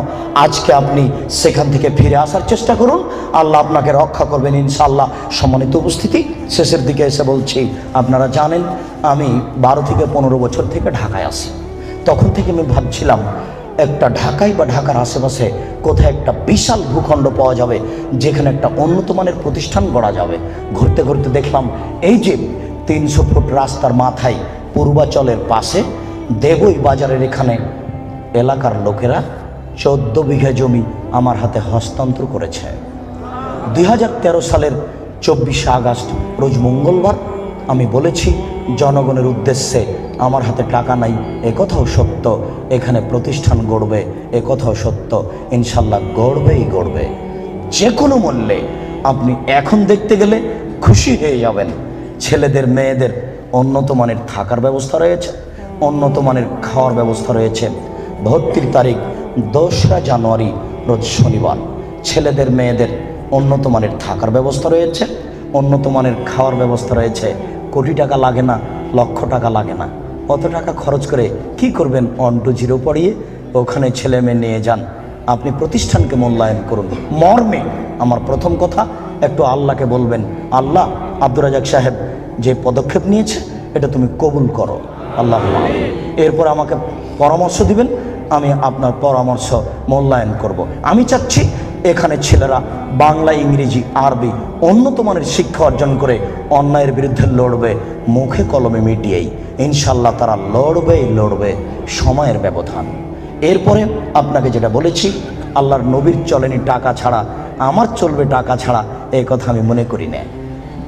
আজকে আপনি সেখান থেকে ফিরে আসার চেষ্টা করুন, আল্লাহ আপনাকে রক্ষা করবেন ইনশাআল্লাহ। সম্মানিত উপস্থিতি, শেষের দিকে এসে বলছি, আপনারা জানেন আমি 12 থেকে 15 বছর থেকে ঢাকায় আসি। তখন থেকে আমি ভাবছিলাম একটা ঢাকায় বা ঢাকার আশেপাশে কোথায় একটা বিশাল ভূখণ্ড পাওয়া যাবে যেখানে একটা উন্নত মানের প্রতিষ্ঠান গড়া যাবে। ঘুরতে ঘুরতে দেখলাম এই যে 300 ফুট রাস্তার মাথায় পূর্বাচলের পাশে দেবই বাজারের এখানে এলাকার লোকেরা 14 বিঘা জমি আমার হাতে হস্তান্তর করেছে। 2013 সালের 24 আগস্ট রোজ মঙ্গলবার আমি বলেছি জনগণের উদ্দেশ্যে, আমার হাতে টাকা নাই এ কথাও সত্য, এখানে প্রতিষ্ঠান গড়বে এ কথাও সত্য, ইনশাল্লাহ গড়বেই গড়বে যে কোনো মূল্যে। আপনি এখন দেখতে গেলে খুশি হয়ে যাবেন। ছেলেদের মেয়েদের উন্নত মানের থাকার ব্যবস্থা রয়েছে, উন্নত মানের খাওয়ার ব্যবস্থা রয়েছে। ভর্তির তারিখ 2রা জানুয়ারি রোজ শনিবার। ছেলেদের মেয়েদের উন্নত মানের থাকার ব্যবস্থা রয়েছে, উন্নত মানের খাওয়ার ব্যবস্থা রয়েছে। কোটি টাকা লাগে না, লক্ষ টাকা লাগে না। অত টাকা খরচ করে কি করবেন? 1 to 0 পড়িয়ে ওখানে ছেলে মেয়ে নিয়ে যান। আপনি প্রতিষ্ঠানকে মূল্যায়ন করুন। মর্মে আমার প্রথম কথা, একটু আল্লাহকে বলবেন, আল্লাহ আব্দুর রাজাক সাহেব যে পদক্ষেপ নিয়েছে এটা তুমি কবুল করো আল্লাহ। এরপর আমাকে পরামর্শ দিবেন, আমি আপনার পরামর্শ মূল্যায়ন করব। আমি চাচ্ছি এখানে ছেলেরা বাংলা, ইংরেজি, আরবি উন্নত মানের শিক্ষা অর্জন করে অন্যায়ের বিরুদ্ধে লড়বে, মুখে কলমে মিডিয়েই ইনশাল্লাহ তারা লড়বে। সময়ের ব্যবধান। এরপরে আপনাকে যেটা বলেছি, আল্লাহর নবীর চলেনি টাকা ছাড়া, আমার চলবে টাকা ছাড়া, এই কথা আমি মনে করি না।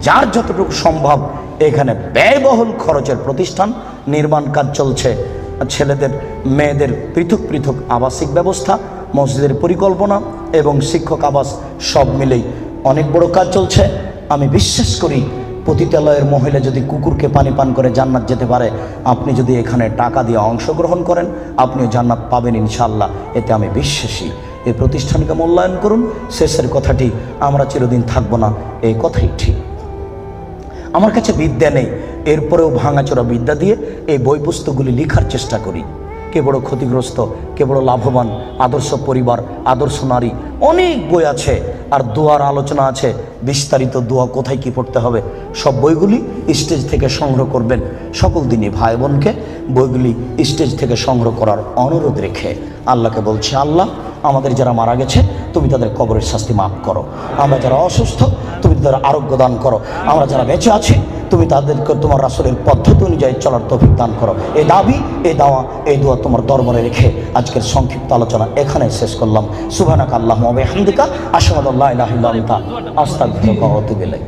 যার যতটুকু সম্ভব এখানে ব্যয়বহুল খরচের প্রতিষ্ঠান নির্মাণ কাজ চলছে। ছেলেদের মেয়েদের পৃথক পৃথক আবাসিক ব্যবস্থা, মসজিদের পরিকল্পনা এবং শিক্ষক আবাস সব মিলেই অনেক বড় কাজ চলছে। আমি বিশ্বাস করি পতিতালয়ের মহিলা যদি কুকুরকে পানি পান করে জান্নাত যেতে পারে, আপনি যদি এখানে টাকা দিয়ে অংশগ্রহণ করেন আপনিও জান্নাত পাবেন ইনশাআল্লাহ, এতে আমি বিশ্বাসী। এই প্রতিষ্ঠানকে মূল্যায়ন করুন। শেষের কথাটি, আমরা চিরদিন থাকবো না এই কথাই ঠিক। আমার কাছে বিদ্যা নেই, এরপরেও ভাঙাচোরা বিদ্যা দিয়ে এই বই পুস্তকগুলি লেখার চেষ্টা করি। কে বড় ক্ষতিগ্রস্ত, কে বড় লাভবান, আদর্শ পরিবার, আদর্শ নারী, অনেক বই আছে। আর দোয়ার আলোচনা আছে, বিস্তারিত দোয়া কোথায় কি পড়তে হবে, সব বইগুলি স্টেজ থেকে সংগ্রহ করবেন। সকল দিনই ভাই বোনকে বইগুলি স্টেজ থেকে সংগ্রহ করার অনুরোধ রেখে আল্লাহকে বলছি, আল্লাহ আমাদের যারা মারা গেছে তুমি তাদের কবরের শাস্তি মাফ করো। আমরা যারা অসুস্থ তুমি তাদের আরোগ্য দান করো। আমরা যারা বেঁচে আছি তুমি তাদেরকে তোমার রাসূলের পদ্ধতি অনুযায়ী চলার তৌফিক দান করো। এই দাবি, এই দাওয়া, এই দোয়া তোমার দরবারে রেখে আজকের সংক্ষিপ্ত আলোচনা এখানে শেষ করলাম। সুবহানাকা আল্লাহুম্মা ওয়া বিহামদিকা আশহাদু আল্লা ইলাহা ইল্লা আনতা আস্তাগফিরুকা ওয়া আতুবু ইলাইক।